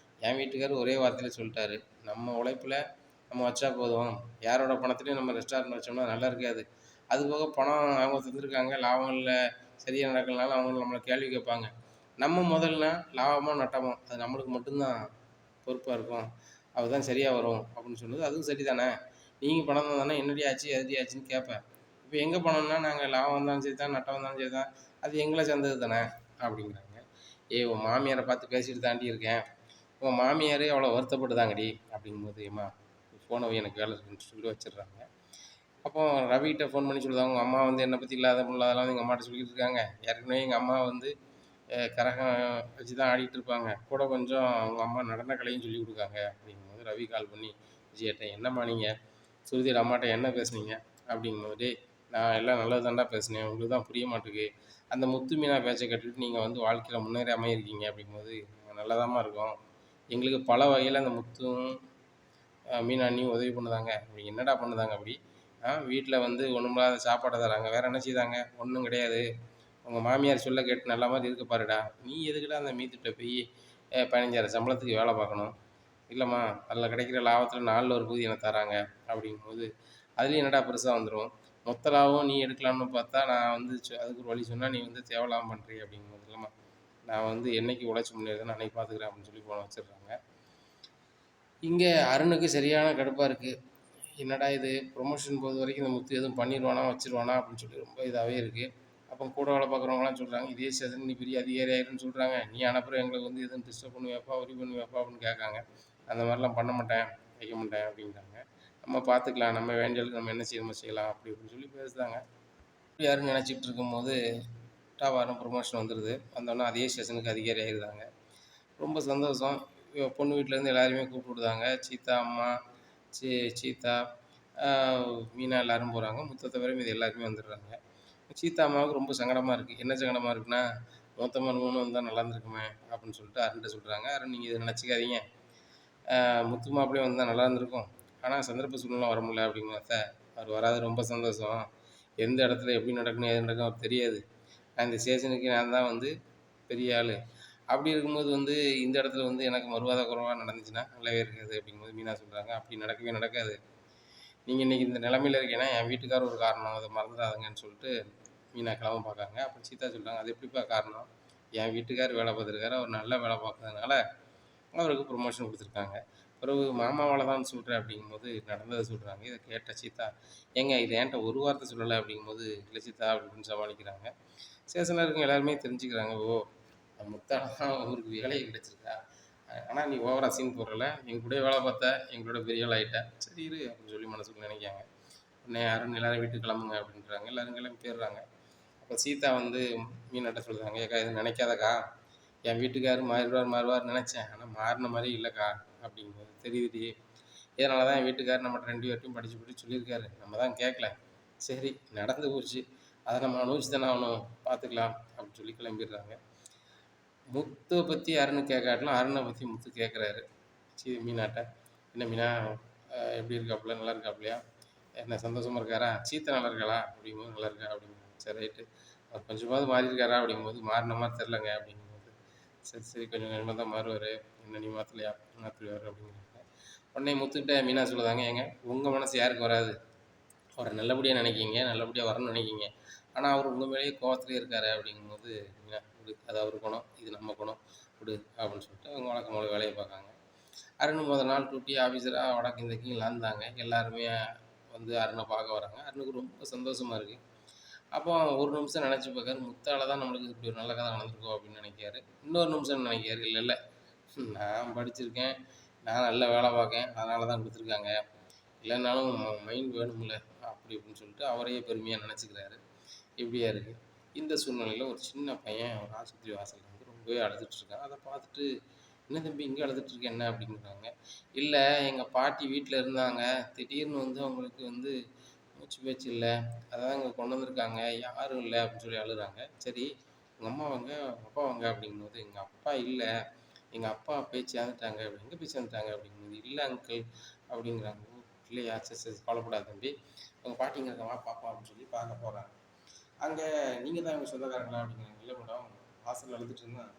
என் வீட்டுக்காரர் ஒரே வார்த்தையில் சொல்லிட்டாரு, நம்ம உழைப்பில் நம்ம வச்சா போதும், யாரோட பணத்துலையும் நம்ம ரெஸ்டாரண்ட் வச்சோம்னா நல்லா இருக்காது. அதுபோக பணம் அவங்க தந்துருக்காங்க, லாபம் இல்லை சரியாக நடக்கலனாலும் அவங்க நம்மளை கேள்வி கேட்பாங்க. நம்ம முதல்ல லாபமோ நட்டமோ அது நம்மளுக்கு மட்டும்தான் பொறுப்பாக இருக்கும், அதுதான் சரியாக வரும் அப்படின்னு சொன்னது. அதுவும் சரி தானே, நீங்கள் பணம் தானே என்னடி ஆச்சு எதுடி ஆச்சுன்னு கேட்பேன். இப்போ எங்கள் பணம்னா நாங்கள் லாபம் வந்தாலும் சரி தான் நட்டம் வந்தாலும் சரி தான், அது எங்களை சேர்ந்தது தானே அப்படிங்கிறாங்க. உன் மாமியாரை பார்த்து பேசிட்டு தாண்டி இருக்கேன், உன் மாமியாரே அவ்வளோ வருத்தப்படுதாங்கடி அப்படிங்கும்போது, ஏம்மா ஃபோனை எனக்கு வேலை இருக்குன்னு சொல்லி வச்சிடுறாங்க. அப்போ ரவிகிட்ட ஃபோன் பண்ணி சொல்லுவாங்க, உங்கள் அம்மா வந்து என்னை பற்றி இல்லாத பொருளாதெல்லாம் எங்கள் அம்மாட்ட சொல்லிட்டு இருக்காங்க. ஏற்கனவே எங்கள் அம்மா வந்து கரகம் வச்சு தான் ஆடிட்டு இருப்பாங்க, கூட கொஞ்சம் அவங்க அம்மா நடன கலையும் சொல்லி கொடுக்காங்க அப்படிங்கும்போது, ரவி கால் பண்ணி விஜய்கிட்ட, என்னம்மா நீங்கள் சுருதியோட அம்மாட்ட என்ன பேசுனீங்க அப்படிங்கும்போது, நான் எல்லாம் நல்லது தாண்டா பேசினேன், உங்களுக்கு தான் புரிய மாட்டேங்குது, அந்த முத்து மீனா பேச்சை கேட்டுட்டு நீங்கள் வந்து வாழ்க்கையில் முன்னேறி அமையிருக்கீங்க அப்படிங்கும்போது, நல்லதாம்மா இருக்கும், எங்களுக்கு பல வகையில் அந்த முத்தும் மீனா அண்ணியும் உதவி பண்ணுதாங்க. அப்படி என்னடா பண்ணுதாங்க அப்படி, வீட்டில் வந்து ஒன்றுமில்லாத சாப்பாடை தராங்க, வேறு என்ன செய்தாங்க, ஒன்றும் கிடையாது, உங்கள் மாமியார் சொல்ல கேட்டு நல்ல மாதிரி இருக்க பாருடா, நீ எதுக்குடா அந்த மீத்துட்ட போய் 15,000 சம்பளத்துக்கு வேலை பார்க்கணும், இல்லைம்மா அதில் கிடைக்கிற லாபத்தில் 4 ஒரு பகுதி எனக்கு தராங்க அப்படிங்கும்போது, அதுலேயும் என்னடா பெருசாக வந்துடும், மொத்த லாபம் நீ எடுக்கலாம்னு பார்த்தா நான் வந்து அதுக்கு ஒரு வழி சொன்னால் நீ வந்து தேவையில்லாமல் பண்ணுறீ அப்படிங்கும்போது, இல்லைம்மா நான் வந்து என்னைக்கு உழைச்சி முன்னேறுதோ அன்னைக்கு பார்த்துக்கிறேன் அப்படின்னு சொல்லி போன வச்சிடுறாங்க. இங்கே அருணுக்கு சரியான கடுப்பாக இருக்குது, என்னடா இது ப்ரொமோஷன் போது வரைக்கும் இந்த முத்து எதுவும் பண்ணிடுவானா வச்சிருவானா அப்படின்னு சொல்லி ரொம்ப இதாகவே இருக்குது. அப்போ கூட வேலை பார்க்குறவங்களாம் சொல்கிறாங்க, இதே ஸ்டேஷன் நீ பெரிய அதிகாரி ஆயிருன்னு சொல்கிறாங்க, நீ அனுப்புகிற எங்களுக்கு வந்து எதுவும் டிஸ்டர்ப் பண்ணுவேப்பா உரி பண்ணுவேப்பா அப்படின்னு கேட்காங்க. அந்த மாதிரிலாம் பண்ண மாட்டேன் வைக்க மாட்டேன் அப்படிங்கிறாங்க. நம்ம பார்த்துக்கலாம், நம்ம வேண்டியதுக்கு நம்ம என்ன செய்யணுமோ செய்யலாம் அப்படி இப்படின்னு சொல்லி பேசுகிறாங்க. யாருன்னு நினச்சிக்கிட்டு இருக்கும்போது டாபார்னு ப்ரொமோஷன் வந்துடுது. வந்தோடனே அதே ஸ்டேஷனுக்கு அதிகாரி ஆயிடுறாங்க. ரொம்ப சந்தோஷம். பொண்ணு வீட்லேருந்து எல்லாரையுமே கூப்பிட்டு விடுதாங்க. சீதா அம்மா, சீ சீதா, ஆ மீனா எல்லாரும் போறாங்க. முத்த தவிர மீதி எல்லாருமே வந்துடுறாங்க. சீதா அம்மாவுக்கு ரொம்ப சங்கடமா இருக்கு. என்ன சங்கடமா இருக்குன்னா, "மூத்த மருமகனும் வந்தா நல்லா இருந்திருக்குமே" அப்படின்னு சொல்லிட்டு அருண்ட்ட சொல்றாங்க. "அருண் நீங்க இத நினச்சுக்காதீங்க. முத்து மாப்பிள்ளையும் வந்தா நல்லா இருந்திருக்கும். ஆனா சந்தர்ப்ப சூழ்நிலை வர முடியல" அப்படிங்கும். "அத்த அவர் வராது ரொம்ப சந்தோஷம். எந்த இடத்துல எப்படி நடக்கணும், ஏது நடக்கும் அவருக்கு தெரியாது. இந்த ஸ்டேஷனுக்கு நான் தான் வந்து பெரிய ஆளு. அப்படி இருக்கும்போது வந்து இந்த இடத்துல வந்து எனக்கு மரியாதை குறைவா நடந்துச்சுன்னா நல்லாவே இருக்காது" அப்படிங்கும்போது மீனா சொல்றாங்க, "அப்படி நடக்கவே நடக்காது. நீங்க இன்னைக்கு இந்த நிலைமையில இருக்கீங்கன்னா என் வீட்டுக்காரர் ஒரு காரணம். அத மறந்துடாதீங்கன்னு" சொல்லிட்டு மீனா கிளம்ப பார்க்காங்க. அப்ப சீதா சொல்றாங்க, "அது எப்படிப்பா காரணம்? என் வீட்டுக்காரர் வேலை பார்த்துருக்காரு. அவர் நல்லா வேலை பார்க்கறதுனால அவருக்கு ப்ரொமோஷன் குடுத்துருக்காங்க. பிறகு மாமாவால தான் சொல்றேன்" அப்படிங்கும்போது நடந்தத சொல்றாங்க. இத கேட்ட சீதா, "ஏங்க இத என்ட்ட ஒரு வார்த்தை சொல்லல" அப்படிங்கும்போது, "இல்ல சீதா" அப்படின்னு சமாளிக்கிறாங்க. ஸ்டேஷன்ல இருக்கவங்க எல்லாருமே தெரிஞ்சுக்கிறாங்க. "ஓ! முத்தால தான் அவருக்கு வேலை கிடைச்சிருக்கா? ஆனா நீ ஓவரா சீன் போடுறல. எங்க கூடயே வேலை பார்த்த, எங்களோட பெரிய ஆள் ஆயிட்ட. சரி இரு" அப்படின்னு சொல்லி மனசுக்குள்ள நினைக்காங்க. உடனே அருண் எல்லாரும் வீட்டுக்கு கிளம்புங்க அப்படின்றாங்க. எல்லாரும் கிளம்பி போயிடுறாங்க. அப்ப சீதா வந்து மீனாட்ட சொல்றாங்க, "ஏக்கா எதுவும் நினைக்காதக்கா. என் வீட்டுக்காரர் மாறுவார்ன்னு நினைச்சேன். ஆனா மாறுன மாரியே இல்லக்கா" அப்படிங்கும்போது, "தெரியுதுடி. இதனால தான் என் வீட்டுக்காரர் நம்மட்ட 2 பேர்ட்டயும் படிச்சு படிச்சு சொல்லியிருக்காரு. நம்ம தான் கேட்கல. சரி நடந்து போச்சு. அத நம்ம அனுபவிச்சு தானே ஆகணும். பார்த்துக்கலாம்" அப்படின்னு சொல்லி கிளம்பிடுறாங்க. முத்த பத்தி அருண் கேட்காட்டிலும் அருண பத்தி முத்து கேட்குறாரு. மீனாட்ட. "என்ன மீனா எப்படி இருக்காப்புல? நல்லா இருக்காப்புலயா? என்ன சந்தோஷமா இருக்காரா? சீதா நல்லா இருக்காளா?" அப்படிங்கும்போது, "நல்லா இருக்கா" அப்படிங்கிறாங்க. சரி ரைட்டு. அவர் கொஞ்சமாவது மாறியிருக்காரா? அப்படிங்கும்போது, "மாறுன மாரி தெரிலங்க" அப்படிங்கும்போது, "சரி சரி கொஞ்சம் கொஞ்சமா தான் மாறுவாரு. என்ன நீ மாத்தலையா? மாத்திருவாரு" அப்படிங்கிறாங்க. உடனே முத்துக்கிட்ட மீனா சொல்லுதாங்க, "ஏங்க உங்க மனசு யாருக்கு வராது? அவர நல்லபடியா நினைக்கிங்க. நல்லபடியா வரணும்னு நினைக்கிங்க. ஆனா அவரு உங்க மேலேயே கோவத்திலேயே இருக்காரு" அப்படிங்கும்போது, மீனா "விடு. அது அவரு குணம். இது நம்ம குணம். விடு" அப்படின்னு சொல்லிட்டு அவங்க வழக்கம் போல வேலைய பார்க்காங்க. அருண் முதல் நாள் டூட்டி ஆஃபீஸரா வடக்கும் தெற்கும் இருந்தாங்க. எல்லாருமே வந்து அருண பார்க்க வராங்க. அருணுக்கு ரொம்ப சந்தோஷமா இருக்கு. அப்போ ஒரு நிமிஷம் நினைச்சு பார்க்காரு, முத்தால தான் நம்மளுக்கு இப்படி ஒரு நல்ல கதை நடந்திருக்கும் அப்படின்னு நினைக்காரு. இன்னொரு நிமிஷம் நினைக்காரு, இல்ல இல்ல நான் படிச்சிருக்கேன். நான் நல்ல வேலை பார்க்கேன். அதனால தான் குடுத்துருக்காங்க. இல்லைனாலும் மைண்ட் வேணும்ல அப்படி இப்படின்னு சொல்லிட்டு அவரையே பெருமையா நினைச்சுக்கிறாரு. இப்படியா இருக்கு. இந்த சூழ்நிலையில ஒரு சின்ன பையன் ஒரு ஆஸ்பத்திரி வாசல்ல வந்து ரொம்பவே அழுதுட்டு இருக்கான். அத பார்த்துட்டு, "என்ன தம்பி இங்க அழுதுட்டு இருக்க என்ன?" அப்படிங்கிறாங்க. "இல்ல எங்க பாட்டி வீட்ல இருந்தாங்க. திடீர்னு வந்து அவங்களுக்கு வந்து மூச்சு பேச்சு இல்ல. அதான் இங்க கொண்டு வந்திருக்காங்க. யாரும் இல்ல" அப்படின்னு சொல்லி அழுறாங்க. சரி உங்க அம்மா எங்க? உங்க அப்பா எங்க? அப்படிங்கும்போது, "எங்க அப்பா இல்ல. எங்க அப்பா போய் சேர்ந்துட்டாங்க." "எங்க போய் சேர்ந்துட்டாங்க?" அப்படிங்கும்போது, "இல்ல அங்கிள்" அப்படிங்கிறாங்க. "ஓ! இல்லையா? சரி சரி கவலைப்படாத தம்பி. உங்க பாட்டி இங்க இருக்காங்க வா பார்ப்போம்" அப்படின்னு சொல்லி பார்க்க போறாங்க. அங்க "நீங்க தான் இவங்க சொந்தக்காரங்களா?" அப்படிங்கிறாங்க. "இல்ல மேடம். வாசல்ல அழுதுட்டு இருந்தான்.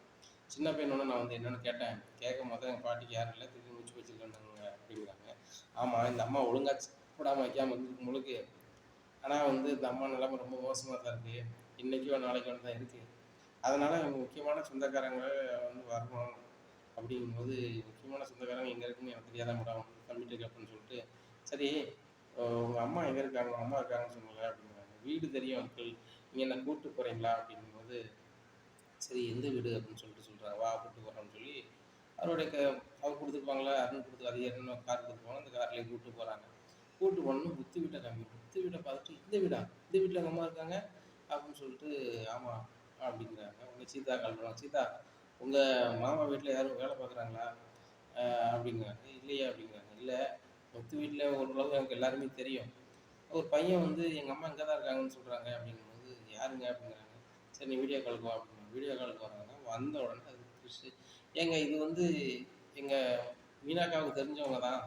சின்ன பையனோட நான் வந்து என்னன்னு கேட்டேன். கேட்கும்போது எங்க பாட்டிக்கு யாரும் இல்ல. திடீர்னு மூச்சு பேச்சு இல்லன்னாங்க" அப்படிங்கிறாங்க. ஆமா இந்த அம்மா ஒழுங்கா சாப்பிடாம வைக்காம இருந்திருக்கு போலருக்கு. ஆனா வந்து இந்த அம்மா நிலைமை ரொம்ப மோசமா தான் இருக்கு. இன்னைக்கோ நாளைக்கோ தான் இருக்கு. அதனால இவங்க முக்கியமான சொந்தக்காரங்க வந்து வரணும். அப்படிங்கும்போது, முக்கியமான சொந்தக்காரங்க எங்க இருக்குன்னு எனக்கு தெரியாதா மேடம்? தம்பிட்ட கேட்போம்ன்னு சொல்லிட்டு, சரி உங்க அம்மா எங்க இருக்காங்க? உங்க அம்மா இருக்காங்கன்னு சொன்னீங்கல்ல அப்படிங்கிறாங்க. வீடு தெரியும் அங்கிள். நீங்க என்ன கூட்டு போறீங்களா? அப்படிங்கும்போது, சரி எந்த வீடு அப்படின்னு சொல்லிட்டு சொல்றாங்க. வா கூட்டு போறோம்ன்னு சொல்லி, அவருடைய அவர் குடுத்துருப்பாங்கல்ல, அருண் குடுத்து அது ஏற்கனவே கார் குடுத்துருப்பாங்க. அந்த கார்லயே கூட்டு போறாங்க. கூட்டு போனோனே முத்து வீட்ட காமிக்கிறோம். முத்து வீட்ட பார்த்துட்டு, "இந்த வீடா? இந்த வீட்ல எங்க அம்மா இருக்காங்க?" அப்படின்னு சொல்லிட்டு, "ஆமா" அப்படிங்கிறாங்க. உடனே சீதா கால் பண்ணுவாங்க. "சீதா உங்க மாமா வீட்ல யாரும் வேலை பார்க்குறாங்களா?" அப்படிங்கிறாங்க. "இல்லையே" அப்படிங்கிறாங்க. "இல்ல, முத்து வீட்ல ஓரளவு எனக்கு எல்லாருமே தெரியும். ஒரு பையன் வந்து எங்க அம்மா இங்க தான் இருக்காங்கன்னு சொல்றாங்க" அப்படிங்கும்போது, "யாருங்க?" அப்படிங்கிறாங்க. "சரி நீ வீடியோ காலுக்கு வா" அப்படிங்கிறாங்க. வீடியோ காலுக்கு வராங்க. வந்த உடனே அது புதுசு. "ஏங்க இது வந்து எங்க மீனாக்காவுக்கு தெரிஞ்சவங்க தான்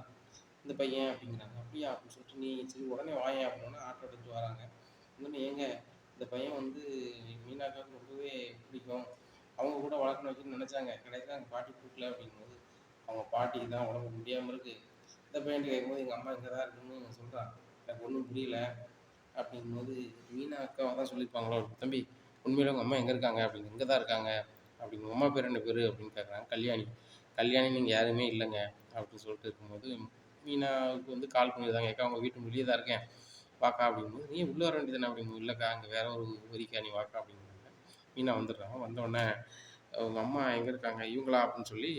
இந்த பையன்" அப்படிங்கிறாங்க. "அப்படியா?" அப்படின்னு சொல்லிட்டு, "நீ சரி உடனே வாயேன்" அப்படின்னோனே ஆட்டோ எடுத்துட்டு வராங்க. வந்தோனே, "ஏங்க இந்த பையன் வந்து மீனாக்காவுக்கு ரொம்பவே பிடிக்கும். அவங்க கூட வளர்க்கணும் வைக்கணும்னு நினைச்சாங்க. கடைசியில அவங்க பாட்டி குடுக்கல" அப்படிங்கும்போது, "அவங்க பாட்டிக்கு தான் உடம்பு முடியாம இருக்கு. இந்த பையன்ட்ட கேட்கும்போது எங்க அம்மா இங்க தான் இருக்குன்னு சொல்றான். எனக்கு ஒண்ணும் புரியல" அப்படிங்கும்போது, "மீனா அக்காவ தான் சொல்லியிருப்பாங்களோ?" "தம்பி உண்மையிலே உங்க அம்மா எங்க இருக்காங்க?" அப்படின்னு. "இங்க தான் இருக்காங்க" அப்படின்னு. "உங்க அம்மா பேர் என்ன பேரு?" அப்படின்னு கேட்குறாங்க. "கல்யாணி." "கல்யாணின்னு இங்க யாருமே இல்லைங்க" அப்படின்னு சொல்லிட்டு இருக்கும்போது, மீனாவுக்கு வந்து கால் பண்ணியிருந்தாங்க. "ஏக்கா உங்க வீட்டு வெளிய தான் இருக்கேன். வாக்கா" அப்படிங்கும்போது, "நீ உள்ள வர வேண்டியது தானே?" அப்படிங்கும்போது, "இல்லக்கா அங்க வேற ஒரு வரிக்கா நீ வாக்கா" அப்படிங்கிறாங்க. மீனா வந்துடுறாங்க. வந்தோடனே, "உங்க அம்மா எங்க இருக்காங்க? இவங்களா?" அப்படின்னு சொல்லி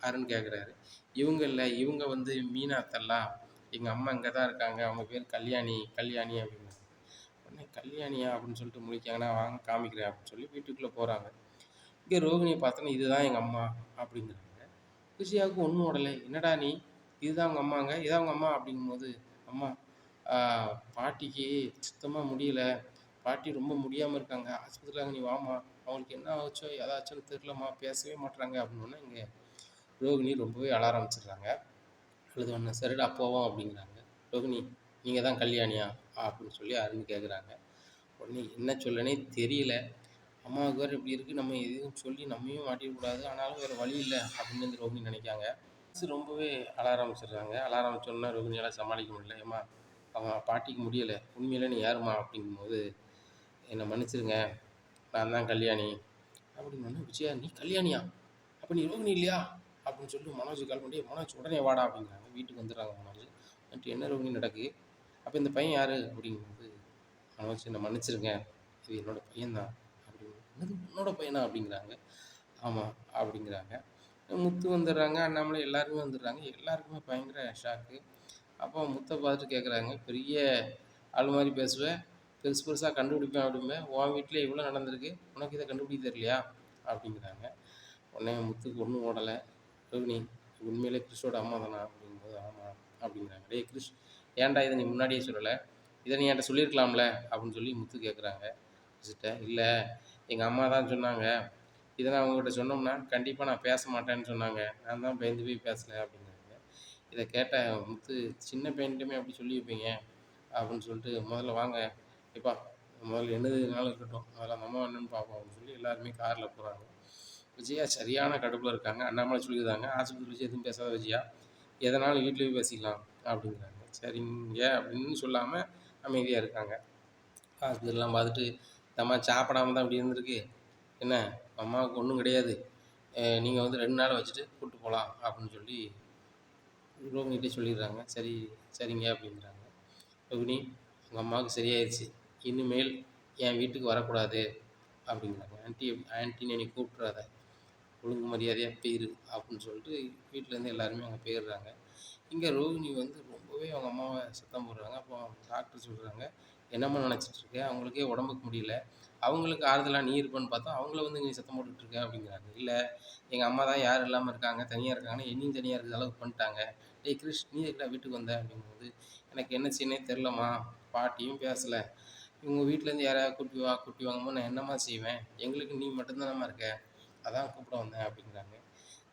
அருண் கேட்குறாரு. "இவங்க இல்ல. இவங்க வந்து மீனா அத்தல்லாம். எங்க அம்மா இங்க தான் இருக்காங்க. அவங்க பேர் கல்யாணி, கல்யாணி" அப்படிங்கிறாங்க. உடனே கல்யாணியா அப்படின்னு சொல்லிட்டு முழிக்காங்கன்னா வாங்க காமிக்கிறேன் அப்படின்னு சொல்லி வீட்டுக்குள்ளே போகிறாங்க. இங்கே ரோகிணியை பார்த்தோன்னே இதுதான் எங்கள் அம்மா அப்படிங்கிறாங்க. விஜயாவுக்கு ஒன்றும் உடலை. என்னடா நீ இதுதான் உங்கள் அம்மாங்க இதான் உங்கள் அம்மா அப்படிங்கும்போது, அம்மா ஆ, பாட்டிக்கு சுத்தமாக முடியல, பாட்டி ரொம்ப முடியாமல் இருக்காங்க, ஆஸ்பத்திரியில் நீ வாம்மா, அவங்களுக்கு என்ன ஆச்சோ ஏதாச்சுன்னு தெரிலம்மா, பேசவே மாட்றாங்க அப்படின்னோடனே இங்கே ரோகிணி ரொம்பவே அழ ஆரம்பிச்சிடுறாங்க. அழுதோடனே சரிடா போவோம் அப்படிங்கிறாங்க. ரோகிணி நீங்கள் தான் கல்யாணியா அப்படின்னு சொல்லி அருண் கேட்குறாங்க. உடனே என்ன சொல்லனே தெரியல. அம்மாவுக்கு வேறு இப்படி இருக்குது, நம்ம எதுவும் சொல்லி நம்மையும் மாட்டிடக்கூடாது, ஆனாலும் வேறு வழி இல்லை அப்படின்னு இந்த ரோகிணி நினைக்காங்க. ரொம்பவே அழ ஆரம்பிச்சிடுறாங்க. அழ ஆரம்பிச்சோன்னே ரோகிணியால் சமாளிக்க முடியல. ஏம்மா அவன் பாட்டிக்கு முடியலை, உண்மையிலே நீ யாரும்மா அப்படிங்கும்போது, என்னை மன்னிச்சிருங்க, நான் தான் கல்யாணி அப்படின்னோடனே விஜயா நீ கல்யாணியா, அப்போ நீ ரோகிணி இல்லையா அப்படின்னு சொல்லிட்டு மனோஜ் கால் பண்ணி மனோஜ் உடனே வாடா அப்படிங்கிறாங்க. வீட்டுக்கு வந்துடுறாங்க மனோஜ். வந்துட்டு என்ன ரோகிணி நடக்கு, அப்போ இந்த பையன் யார் அப்படிங்கும்போது, மனோஜ் என்னை மன்னிச்சிருங்க, இது என்னோட பையன்தான் அப்படின்னு. என்னது உன்னோட பையனா அப்படிங்கிறாங்க. ஆமாம் அப்படிங்கிறாங்க. முத்து வந்துடுறாங்க, அண்ணாமலை எல்லாருமே வந்துடுறாங்க. எல்லாருக்குமே பயங்கர ஷாக்கு. அப்போ முத்தை பார்த்துட்டு கேட்குறாங்க, பெரிய ஆள் மாதிரி பேசுவேன், பெருசு பெருசாக கண்டுபிடிப்பேன் அப்படிம்பேன், உன் வீட்டில் இவ்வளோ நடந்திருக்கு, உனக்கு இதை கண்டுபிடிக்க தெரியலையா அப்படிங்கிறாங்க. உடனே முத்துக்கு ஒன்றும் ஓடலை. ரோகிணி உண்மையிலே கிறிஷோட அம்மா தானா அப்படிங்கும்போது ஆமாம் அப்படிங்கிறாங்க. டேய் கிறிஷ், ஏன்டா இதை நீ முன்னாடியே சொல்லலை, இதை நீ என்கிட்ட சொல்லியிருக்கலாம்ல அப்படின்னு சொல்லி முத்து கேட்குறாங்க. கிறிஷ்கிட்ட இல்லை எங்கள் அம்மா தான் சொன்னாங்க, இதை நான் அவங்ககிட்ட சொன்னோம்னா கண்டிப்பாக நான் பேச மாட்டேன்னு சொன்னாங்க, நான் தான் பயந்து போய் பேசலை அப்படிங்கிறாங்க. இதை கேட்ட முத்து, சின்ன பையன்கிட்டயுமே அப்படி சொல்லி வைப்பீங்க அப்படின்னு சொல்லிட்டு, முதல்ல வாங்க எப்பா, முதல்ல என்னதுனாலும் இருக்கட்டும், முதல்ல அந்த அம்மா என்னன்னு பார்ப்போம் அப்படின்னு சொல்லி எல்லாருமே காரில் போகிறாங்க. விஜயா சரியான கடுப்பில் இருக்காங்க. அண்ணாமலை சொல்லியிருந்தாங்க, ஆஸ்பத்திரி வச்சு எதுவும் பேசாத விஜயா, எதனாலும் வீட்லேயே பேசிக்கலாம் அப்படிங்கிறாங்க. சரிங்க அப்படின்னு சொல்லாமல் அமைதியாக இருக்காங்க. ஹாஸ்பிட்டல்லாம் பார்த்துட்டு, இந்த அம்மா சாப்பிடாம தான் இப்படி இருந்திருக்கு, என்ன அம்மாவுக்கு ஒன்றும் கிடையாது, நீங்கள் வந்து 2 நாள் வச்சுட்டு கூப்பிட்டு போகலாம் அப்படின்னு சொல்லி ரோகிணிகிட்டே சொல்லிடுறாங்க. சரி சரிங்க அப்படிங்கிறாங்க. ரோகிணி உங்கள் அம்மாவுக்கு சரியாயிடுச்சு, இனிமேல் என் வீட்டுக்கு வரக்கூடாது அப்படிங்கிறாங்க. ஆன்ட்டி ஆன்ட்டின்னு என்னை கூப்பிட்றாத, ஒழுங்கு மரியாதையாக போயிரு அப்படின்னு சொல்லிட்டு வீட்டிலேருந்து எல்லாருமே அங்கே போயிடுறாங்க. இங்கே ரோகிணி வந்து ரொம்பவே அவங்க அம்மாவை சத்தம் போடுறாங்க. அப்போ டாக்டர் சொல்கிறாங்க, என்னம்மா நினச்சிட்ருக்க, அவங்களுக்கே உடம்புக்கு முடியல, அவங்களுக்கு ஆறுதலாக நீ இருப்பேன்னு பார்த்தா அவங்கள வந்து நீ சத்தம் போட்டுட்ருக்க அப்படிங்கிறாங்க. இல்லை எங்கள் அம்மா தான் யாரும் இல்லாமல் இருக்காங்க, தனியாக இருக்காங்கன்னா என்னையும் தனியாக இருக்கிற அளவுக்கு பண்ணிட்டாங்க. டேய் கிறிஷ் நீ எதுக்குடா வீட்டுக்கு வந்த அப்படிங்கும்போது, எனக்கு என்ன செய்யனே தெரிலம்மா, பாட்டியும் பேசலை, இவங்க வீட்டிலேருந்து யாரையாவது கூட்டி வா கூட்டி வாங்கும்போது நான் என்னம்மா செய்வேன், எங்களுக்கு நீ மட்டும்தானம்மா இருக்க, அதான் கூப்பிட வந்தேன் அப்படிங்கிறாங்க.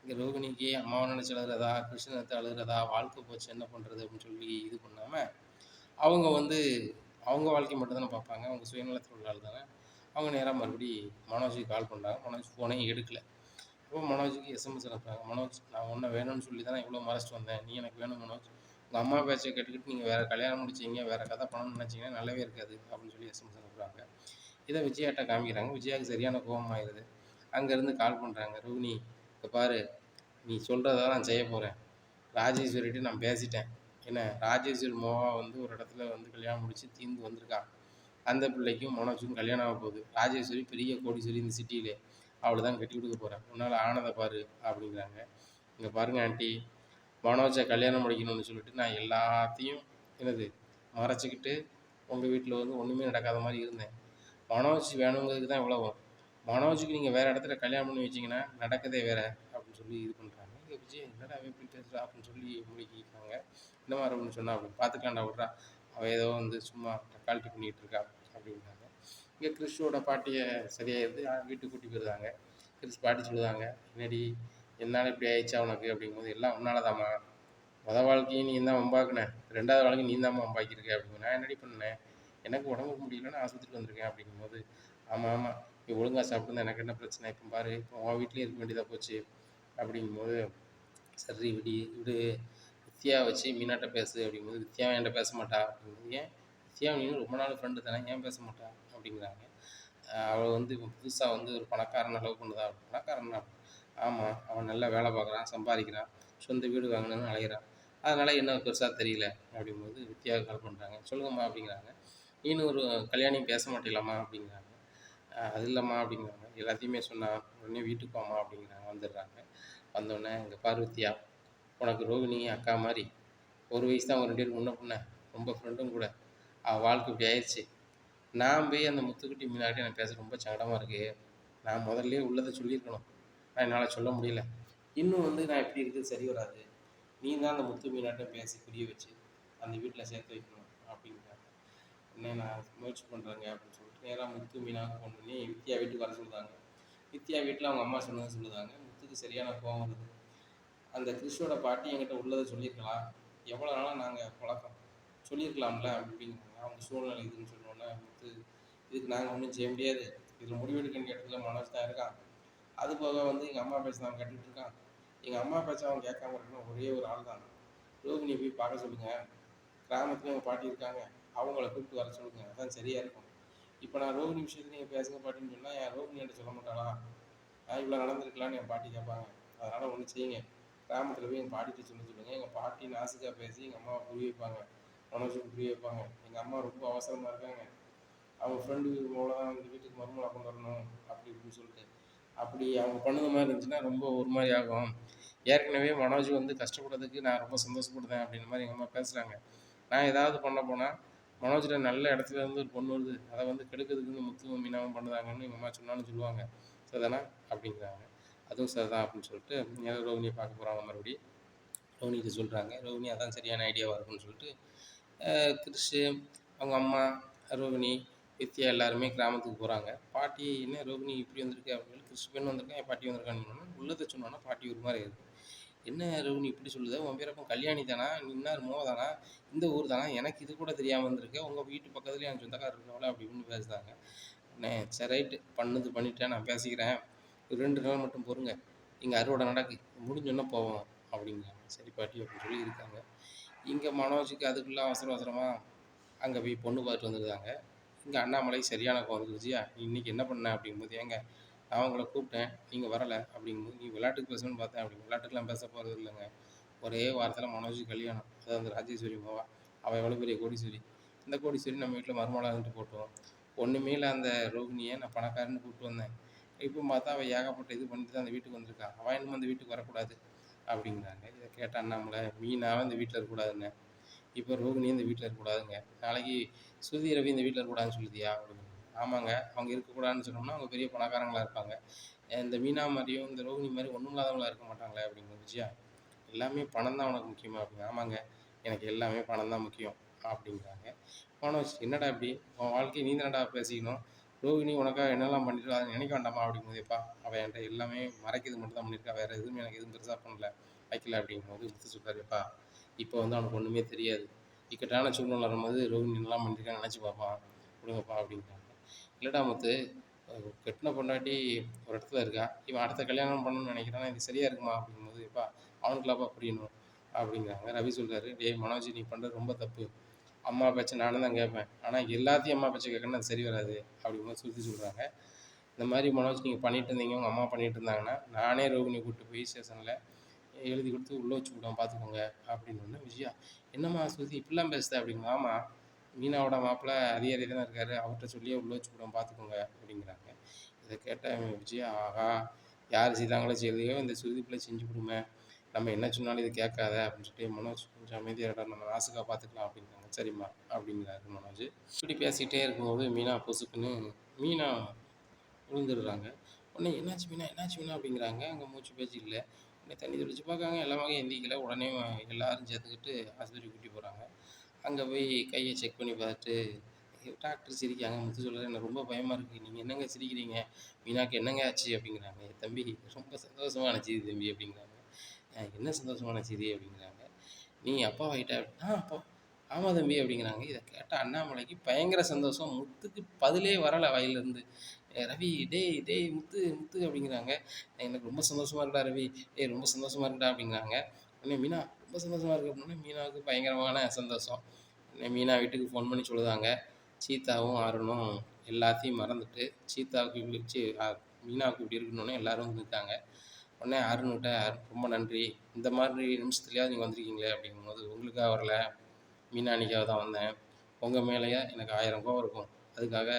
இங்கே ரோகிணிக்கு அம்மாவை நினச்சி அழுகிறதா, கிருஷ்ணத்தை அழுகிறதா, வாழ்க்கை போச்சு என்ன பண்ணுறது அப்படின்னு சொல்லி இது பண்ணாமல், அவங்க வந்து அவங்க வாழ்க்கையை மட்டும் தானே பார்ப்பாங்க, அவங்க சுயநலத்தில் உள்ள ஆள் தானே. அவங்க நேராக மறுபடி மனோஜுக்கு கால் பண்ணுறாங்க. மனோஜ் ஃபோனே எடுக்கலை. அப்போ மனோஜுக்கு எஸ்எம்எஸ் அனுப்புகிறாங்க. மனோஜ் நான் உன்னை வேணும்னு சொல்லி தான் இவ்வளோ மறைச்சிட்டு வந்தேன், நீ எனக்கு வேணும் மனோஜ், உங்கள் அம்மா பேச்சை கேட்டுக்கிட்டு நீங்கள் வேறு கல்யாணம் முடிச்சிங்க, வேறு கதை பண்ணணும்னு நினச்சிங்கன்னா நல்லாவே இருக்காது அப்படின்னு சொல்லி எஸ்எம்எஸ் அனுப்புகிறாங்க. இதை விஜயாட்ட காமிக்கிறாங்க. விஜயாவுக்கு சரியான கோபம் ஆயிடுது. அங்கேருந்து கால் பண்ணுறாங்க. ரோகிணி இப்போ பாரு, நீ சொல்கிறத நான் செய்ய போகிறேன், ராஜேஸ்வரிகிட்ட நான் பேசிட்டேன், என்ன ராஜேஸ்வரி மோவா வந்து ஒரு இடத்துல வந்து கல்யாணம் முடித்து தீர்ந்து வந்திருக்கா, அந்த பிள்ளைக்கும் மனோஜுக்கும் கல்யாணம் ஆக போகுது, ராஜேஸ்வரி பெரிய கோடீஸ்வரி இந்த சிட்டியிலே, அவளை தான் கட்டி கொடுக்க போகிறேன், உன்னால் ஆனதை பாரு அப்படிங்கிறாங்க. இங்கே பாருங்கள் ஆண்டி, மனோஜை கல்யாணம் முடிக்கணும்னு சொல்லிட்டு நான் எல்லாத்தையும் என்னது மறைச்சிக்கிட்டு உங்கள் வீட்டில் வந்து ஒன்றுமே நடக்காத மாதிரி இருந்தேன், மனோஜ் வேணுங்கிறதுக்கு தான் இவ்வளவும், மனோஜுக்கு நீங்கள் வேறு இடத்துல கல்யாணம் பண்ணி வச்சிங்கன்னா நடக்கதே வேறு அப்படின்னு சொல்லி இது பண்ணுறாங்க. இங்கே விஜய் என்னடா அவன் இப்படி பேசுகிறா அப்படின்னு சொல்லி முழுகிக்கிறாங்க. இந்த மாதிரி அப்படின்னு சொன்னால் அப்படி பார்த்துக்கலாண்டா விட்றா, அவள் ஏதோ வந்து சும்மா டக்கால்ட்டி பண்ணிகிட்டு இருக்கா அப்படிங்கிறாங்க. இங்கே கிறிஷோட பாட்டியை சரியாயிருது, வீட்டுக்கு கூட்டி போயிருந்தாங்க. கிறிஸ் பாட்டி சொல்லுதாங்க, என்னடி என்னால் இப்படி ஆயிடுச்சா உனக்கு அப்படிங்கும்போது, எல்லாம் உன்னாலதாம்மா, வாழ்க்கையும் நீ தான் வம்பாக்குன, 2வது வாழ்க்கை நீ தாம்மா வம்பாக்கியிருக்க அப்படிங்கும்போது, நான் என்னடி பண்ணேன், எனக்கு உடம்புக்கு முடியலன்னு ஆஸ்பத்திரிக்கு வந்திருக்கேன் அப்படிங்கும்போது, ஆமாம் ஆமாம் நீ ஒழுங்காக சாப்பிட்டு எனக்கு என்ன பிரச்சனை, இப்போ பாரு இப்போ உன் வீட்லேயே இருக்க வேண்டியதாக போச்சு அப்படிங்கும்போது, சரி விடி விடு, வித்யா வச்சு மீனாட்ட பேசு அப்படிங்கும்போது, வித்யா என்கிட்ட பேச மாட்டா அப்படிங்கும்போது, ஏன் வித்யா நீ ரொம்ப நாள் ஃப்ரெண்டு தானே, ஏன் பேச மாட்டா அப்படிங்கிறாங்க. அவள் வந்து இப்போ புதுசாக வந்து ஒரு பணக்காரனை லவ் பண்ணுதா, பணக்காரனா, ஆமாம் அவன் நல்லா வேலை பார்க்குறான், சம்பாதிக்கிறான், சொந்த வீடு வாங்கினு அலைகிறான், அதனால் என்ன பெருசாக தெரியல அப்படிங்கும்போது வித்யாவுக்கு கால் பண்ணுறாங்க. சொல்லுங்கம்மா அப்படிங்கிறாங்க. நீனும் ஒரு கல்யாணியும் பேச மாட்டேலாமா அப்படிங்கிறாங்க. அது இல்லைம்மா அப்படிங்கிறாங்க. எல்லாத்தையுமே சொன்னா உடனே வீட்டுக்கு வாம்மா அப்படிங்கிறாங்க. வந்துடுறாங்க. வந்தோடனே இங்கே பாரு வித்யா, உனக்கு ரோகிணி அக்கா மாதிரி, ஒரு வயசு தான் அவங்க 2 பேரும் முன்ன பின்ன, ரொம்ப ஃப்ரெண்டும் கூட, அவள் வாழ்க்கை இப்படி ஆயிடுச்சு, நான் போய் அந்த முத்துக்குட்டி மீனாகிட்ட எனக்கு பேச ரொம்ப சங்கடமாக இருக்குது. நான் முதல்லயே உள்ளதை சொல்லியிருக்கணும். ஆனால் என்னால் சொல்ல முடியல. இன்னும் வந்து நான் இப்படி இருக்கிறது சரி வராது. நீ தான் அந்த முத்து மீனாட்ட பேசி புரிய வச்சு அந்த வீட்டில் சேர்த்து வைக்கணும் அப்படிங்கிறாங்க. உடனே நான் முயற்சி பண்ணுறேங்க அப்படின்னு சொல்லிட்டு நேராக முத்து மீனாக ஃபோன் பண்ணி வித்யா வீட்டுக்கு வர சொல்லுதாங்க. வித்யா வீட்டில் அவங்க அம்மா சொன்னதை சொல்லுதாங்க. முத்துக்கு சரியான கோவம் வருது. அந்த கிறிஷோட பாட்டி என்கிட்ட உள்ளதை சொல்லியிருக்கலாம். எவ்வளோ நாளாக நாங்கள் பழக்கம் சொல்லியிருக்கலாம்ல அப்படிங்கிறாங்க. அவங்க சூழ்நிலை இதுன்னு சொன்னோன்னே முத்து, இதுக்கு நாங்கள் ஒன்றும் செய்ய முடியாது. இதில் முடிவெடுக்க வேண்டிய இடத்துல மனோஜ் தான் இருக்கான். அது போக வந்து எங்கள் அம்மா பேச்ச அவன் கேட்டுட்டு இருக்கான். எங்கள் அம்மா பேச்ச அவன் கேட்காம இருக்கணும் ஒரே ஒரு ஆள் தான். ரோகிணியை போய் பார்க்க சொல்லுங்கள். கிராமத்துல எங்கள் பாட்டி இருக்காங்க. அவங்கள கூப்பிட்டு வர சொல்லுங்கள். அதான் சரியாக இருக்கும். இப்போ நான் ரோகிணி விஷயத்துல நீங்கள் பேசுங்க பாட்டின்னு சொன்னால் என் ரோகிணி என்கிட்ட சொல்ல மாட்டாளா? இவ்வளோ நடந்திருக்கலான்னு என் பாட்டி கேட்பாங்க. அதனால் ஒன்று செய்யுங்க. கிராமத்தில் போய் எங்கள் பாட்டிகிட்ட சொல்லுங்கள். எங்கள் பாட்டி நாசுக்காக பேசி எங்கள் அம்மாவை புரிய வைப்பாங்க. மனோஜுக்கு புரிய வைப்பாங்க. எங்கள் அம்மா ரொம்ப அவசரமாக இருக்காங்க. அவங்க ஃப்ரெண்டு மூலம் தான் இந்த வீட்டுக்கு மருமகளை கொண்டு வரணும் அப்படி இப்படின்னு சொல்லிட்டு. அப்படி அவங்க பண்ணுற மாதிரி இருந்துச்சுன்னா ரொம்ப ஒரு மாதிரி ஆகும். ஏற்கனவே மனோஜ் வந்து கஷ்டப்படுறதுக்கு நான் ரொம்ப சந்தோஷப்படுறேன் அப்படின்ற மாதிரி எங்கள் அம்மா பேசுகிறாங்க. நான் ஏதாவது பண்ண போனால் மனோஜில் நல்ல இடத்துல இருந்து ஒரு பொண்ணு வருது, அதை வந்து கெடுக்கிறதுக்கு இந்த முத்துவும் மீனாவும் பண்ணுறாங்கன்னு எங்கள் அம்மா சொன்னாலும் சொல்லுவாங்க. சரிதானே அப்படிங்கிறாங்க. அதுவும் சரிதான் அப்படின்னு சொல்லிட்டு நேராக ரோகிணியை பார்க்க போகிறாங்க. மறுபடியும் ரோகிணிகிட்ட சொல்கிறாங்க. ரோகிணி அதான் சரியான ஐடியாவாக இருக்குன்னு சொல்லிட்டு கிறிஷு, அவங்க அம்மா, ரோகிணி, வித்யா எல்லாருமே கிராமத்துக்கு போகிறாங்க. பாட்டி என்ன ரோகிணி இப்படி வந்திருக்கு அப்படின்னு கிறிஷ் பெண் வந்திருக்கேன், என் பாட்டி வந்திருக்கான்னு உள்ளதை சொன்னோன்னா பாட்டி ஒரு மாதிரி இருக்குது. என்ன ரோகிணி இப்படி சொல்லுது, உன் பேர் அப்போ கல்யாணி தானா, நீ இன்னார் மோக தானா, இந்த ஊர் தானா, எனக்கு இது கூட தெரியாமல் வந்திருக்கு, உங்கள் வீட்டு பக்கத்துலேயே என் சொந்தக்காரர் இருக்கவங்கள அப்படி இப்படின்னு பேசுகிறாங்க. அண்ணே சரி ரைட்டு, பண்ணது பண்ணிட்டேன், நான் பேசிக்கிறேன், 2 நாள் மட்டும் பொறுங்க, இங்கே அறுவடை நடக்கு, முடிஞ்சோன்னே போவோம் அப்படிங்கிறாங்க. சரி பாட்டி அப்படின்னு சொல்லி இருக்காங்க. இங்கே மனோஜுக்கு அதுக்குள்ளே அவசர அவசரமாக அங்கே போய் பொண்ணு பார்த்துட்டு வந்துருக்காங்க. இங்கே அண்ணாமலை சரியான கோவம் வந்துருச்சியா, நீ இன்றைக்கி என்ன பண்ண அப்படிங்கும்போது, ஏங்க நான் உங்களை கூப்பிட்டேன் நீங்கள் வரலை அப்படிங்கும்போது, நீ விளையாட்டுக்கு பேசணும்னு பார்த்தேன் அப்படி விளையாட்டுக்கெலாம் பேச போகிறது இல்லைங்க. ஒரே வாரத்தில் மனோஜுக்கு கல்யாணம். அதாவது அந்த ராஜேஸ்வரி மாவா, அவள் எவ்வளோ பெரிய கோடீஸ்வரி. இந்த கோடீஸ்வரி நம்ம வீட்டில் மருமகளாக இருந்துட்டு போட்டோம். ஒன்றுமே இல்லை, அந்த ரோகிணியை நான் பணக்காரன்னு கூப்பிட்டு வந்தேன். இப்போ பார்த்தா அவள் ஏகப்பட்ட இது பண்ணிட்டு தான் அந்த வீட்டுக்கு வந்திருக்கா. அவன் இன்னும் அந்த வீட்டுக்கு வரக்கூடாது அப்படிங்கிறாங்க. இதை கேட்ட அண்ணாமலை, மீனாவை இந்த வீட்டில் இருக்கக்கூடாதுன்னு, இப்போ ரோகிணி இந்த வீட்டில் இருக்கக்கூடாதுங்க, நாளைக்கு சுருதி ரவி இந்த வீட்டில் இருக்கக்கூடாதுன்னு சொல்லுதியா அப்படின்னு. ஆமாங்க, அவங்க இருக்கக்கூடாதுன்னு சொன்னோம்னா அவங்க பெரிய பணக்காரங்களாக இருப்பாங்க. இந்த மீனா மாதிரியும் இந்த ரோகிணி மாதிரி ஒன்றும் இல்லாதவங்களாக இருக்க மாட்டாங்களே அப்படிங்க. விஜயா, எல்லாமே பணம் தான் உனக்கு முக்கியமா அப்படிங்க. ஆமாங்க, எனக்கு எல்லாமே பணம் தான் முக்கியம் அப்படிங்கிறாங்க. மனோஜ், என்னடா இப்படி உன் வாழ்க்கையை நீ தானடா பேசிக்கணும், ரோகிணி உனக்காக என்னெல்லாம் பண்ணிட்டு அதை நினைக்க வேண்டாமா அப்படிங்கும்போதேப்பா, அவள் என்கிட்ட எல்லாமே மறைக்கிறது மட்டும் தான் பண்ணியிருக்கா, வேறு எதுவுமே எனக்கு எதுவும் பெருசாக பண்ணல வைக்கல அப்படிங்கும்போது முத்து சொல்கிறாருப்பா, இப்போ வந்து அவனுக்கு ஒன்றுமே தெரியாது, இக்கட்டான சூழ்நிலை வரும்போது ரோகிணி என்னெல்லாம் பண்ணியிருக்கான்னு நினச்சி பார்ப்பான், கொடுங்கப்பா அப்படிங்கிறாங்க. இல்லைடா முத்து, கட்டின பொண்டாட்டி ஒரு இடத்துல இருக்கா, இவன் அடுத்த கல்யாணம் பண்ணணும்னு நினைக்கிறான், இது சரியாக இருக்குமா அப்படிங்கும்போது, எப்பா அவனுக்குலாப்பா புரியணும் அப்படிங்கிறாங்க. ரவி சொல்கிறாரு, டேய் மனோஜ், நீ பண்ணுறது ரொம்ப தப்பு, அம்மா பேச்சை நானும் தான் கேட்பேன், ஆனால் எல்லாத்தையும் அம்மா பேச்சை கேட்கணும்னா அது சரி வராது அப்படிங்கும்போது சுற்றி சொல்கிறாங்க. இந்த மாதிரி மனோஜ் நீங்கள் பண்ணிட்டு இருந்தீங்க, உங்கள் அம்மா பண்ணிட்டு இருந்தாங்கன்னா நானே ரோகிணி கூப்பிட்டு போய் ஸ்டேஷனில் எழுதி கொடுத்து உள்ளே வச்சு விடுவோம் பார்த்துக்கோங்க அப்படின்னு. விஜயா, என்னம்மா சுருதி இப்படிலாம் பேசுத அப்படிங்க. ஆமாம், மீனாவோட மாப்பிள்ளை அதிகாரி தானே இருக்காரு, அவர்கிட்ட சொல்லியே உள்ளே வச்சு விடுவோம் பார்த்துக்கோங்க அப்படிங்கிறாங்க. இதை கேட்ட விஜயா, ஆகா, யார் செய்தாங்களோ செய்யலையோ இந்த சுருதி பிள்ளை செஞ்சு கொடுமே, நம்ம என்ன சொன்னாலும் இது கேட்காத அப்படின்னு சொல்லிட்டு மனோஜ் கொஞ்சம் அமைதியாக நம்ம நாசுக்காக பார்த்துக்கலாம் அப்படிங்கிறாங்க. சரிம்மா அப்படிங்கிறாரு மனோஜ். இப்படி பேசிக்கிட்டே இருக்கும்போது மீனா பொசுக்குன்னு மீனா விழுந்துடுறாங்க. உடனே என்னாச்சு மீனா, என்னாச்சு மீனா அப்படிங்கிறாங்க. அங்கே மூச்சு பேச்சு இல்லை. உடனே தண்ணி தெளிச்சு பார்க்காங்க, எல்லாமே எந்திக்கல. உடனே எல்லாரும் சேர்த்துக்கிட்டு ஆஸ்பத்திரி கூட்டி போகிறாங்க. அங்கே போய் கையை செக் பண்ணி பார்த்துட்டு டாக்டர் சிரிக்காங்க. முத்து சொல்கிறார், எனக்கு ரொம்ப பயமாக இருக்குது, நீங்கள் என்னங்க சிரிக்கிறீங்க, மீனாக்கு என்னங்க ஆச்சு அப்படிங்கிறாங்க. தம்பி ரொம்ப சந்தோஷமான செய்தி தம்பி அப்படிங்கிறாங்க. என்ன சந்தோஷமான செய்தி அப்படிங்கிறாங்க. நீ அப்பாவாயிட்ட. அப்பா, ஆமாம் தம்பி அப்படிங்கிறாங்க. இதை கேட்ட அண்ணாமலைக்கு பயங்கர சந்தோஷம். முத்துக்கு பதிலே வரலை வாயிலிருந்து. ரவி, டேய் டேய் முத்து முத்து அப்படிங்கிறாங்க. எனக்கு ரொம்ப சந்தோஷமாக இருக்குடா ரவி, டேய் ரொம்ப சந்தோஷமாக இருக்குடா அப்படிங்கிறாங்க. உடனே மீனா ரொம்ப சந்தோஷமாக இருக்குது அப்படின்னா மீனாவுக்கு பயங்கரமான சந்தோஷம். உடனே மீனா வீட்டுக்கு ஃபோன் பண்ணி சொல்லுதாங்க. சீதாவும் அருணும் எல்லாத்தையும் மறந்துட்டு சீதாவுக்கு இப்படி மீனாவுக்கு இப்படி இருக்கணும்னு எல்லாரும் வந்துருக்காங்க. உடனே அருண்கிட்ட, ரொம்ப நன்றி, இந்த மாதிரி நிமிஷத்துலையாவது நீங்கள் வந்திருக்கீங்களே அப்படிங்கும்போது, உங்களுக்காக வரல, மீனா அன்னிக்காக தான் வந்தேன், உங்கள் மேலேயே எனக்கு 1000 கோவம் இருக்கும், அதுக்காக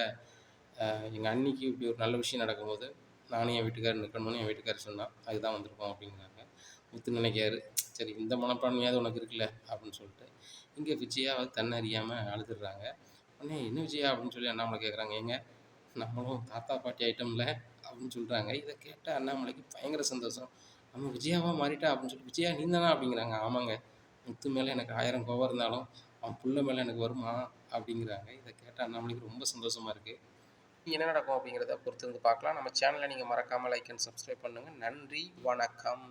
எங்கள் அன்னிக்கு இப்படி ஒரு நல்ல விஷயம் நடக்கும்போது நானும் என் வீட்டுக்காரர் நிற்கணும்னு என் வீட்டுக்காரர் சொன்னான், அதுதான் வந்திருக்கோம் அப்படிங்கிறாங்க. முத்து நினைக்காரு, சரி இந்த மனப்பான்மையாவது உனக்கு இருக்குல்ல அப்படின்னு சொல்லிட்டு. இங்கே விஜயா தன்னை அறியாமல் அழுதுடுறாங்க. உடனே என்ன விஜயா அப்படின்னு சொல்லி அண்ணாமலை கேட்குறாங்க. ஏங்க நம்மளும் தாத்தா பாட்டி ஆயிட்டோம்ல அப்படின்னு சொல்கிறாங்க. இதை கேட்ட அண்ணாமலைக்கு பயங்கர சந்தோஷம். நம்ம விஜயாவா மாறிட்டா அப்படின்னு சொல்லி விஜயா நீ தானா அப்படிங்கிறாங்க. ஆமாங்க. முத்து மேலே எனக்கு 1000 கோவம் இருந்தாலும் அவன் புள்ள மேலே எனக்கு வருமா அப்படிங்கிறாங்க. இதை கேட்ட அண்ணாமலைக்கு ரொம்ப சந்தோஷமா இருக்குது. என்ன நடக்கும் அப்படிங்கிறத பொறுத்து வந்து பார்க்கலாம். நம்ம சேனலை நீங்கள் மறக்காமல் லைக் அண்ட் சப்ஸ்கிரைப் பண்ணுங்கள். நன்றி, வணக்கம்.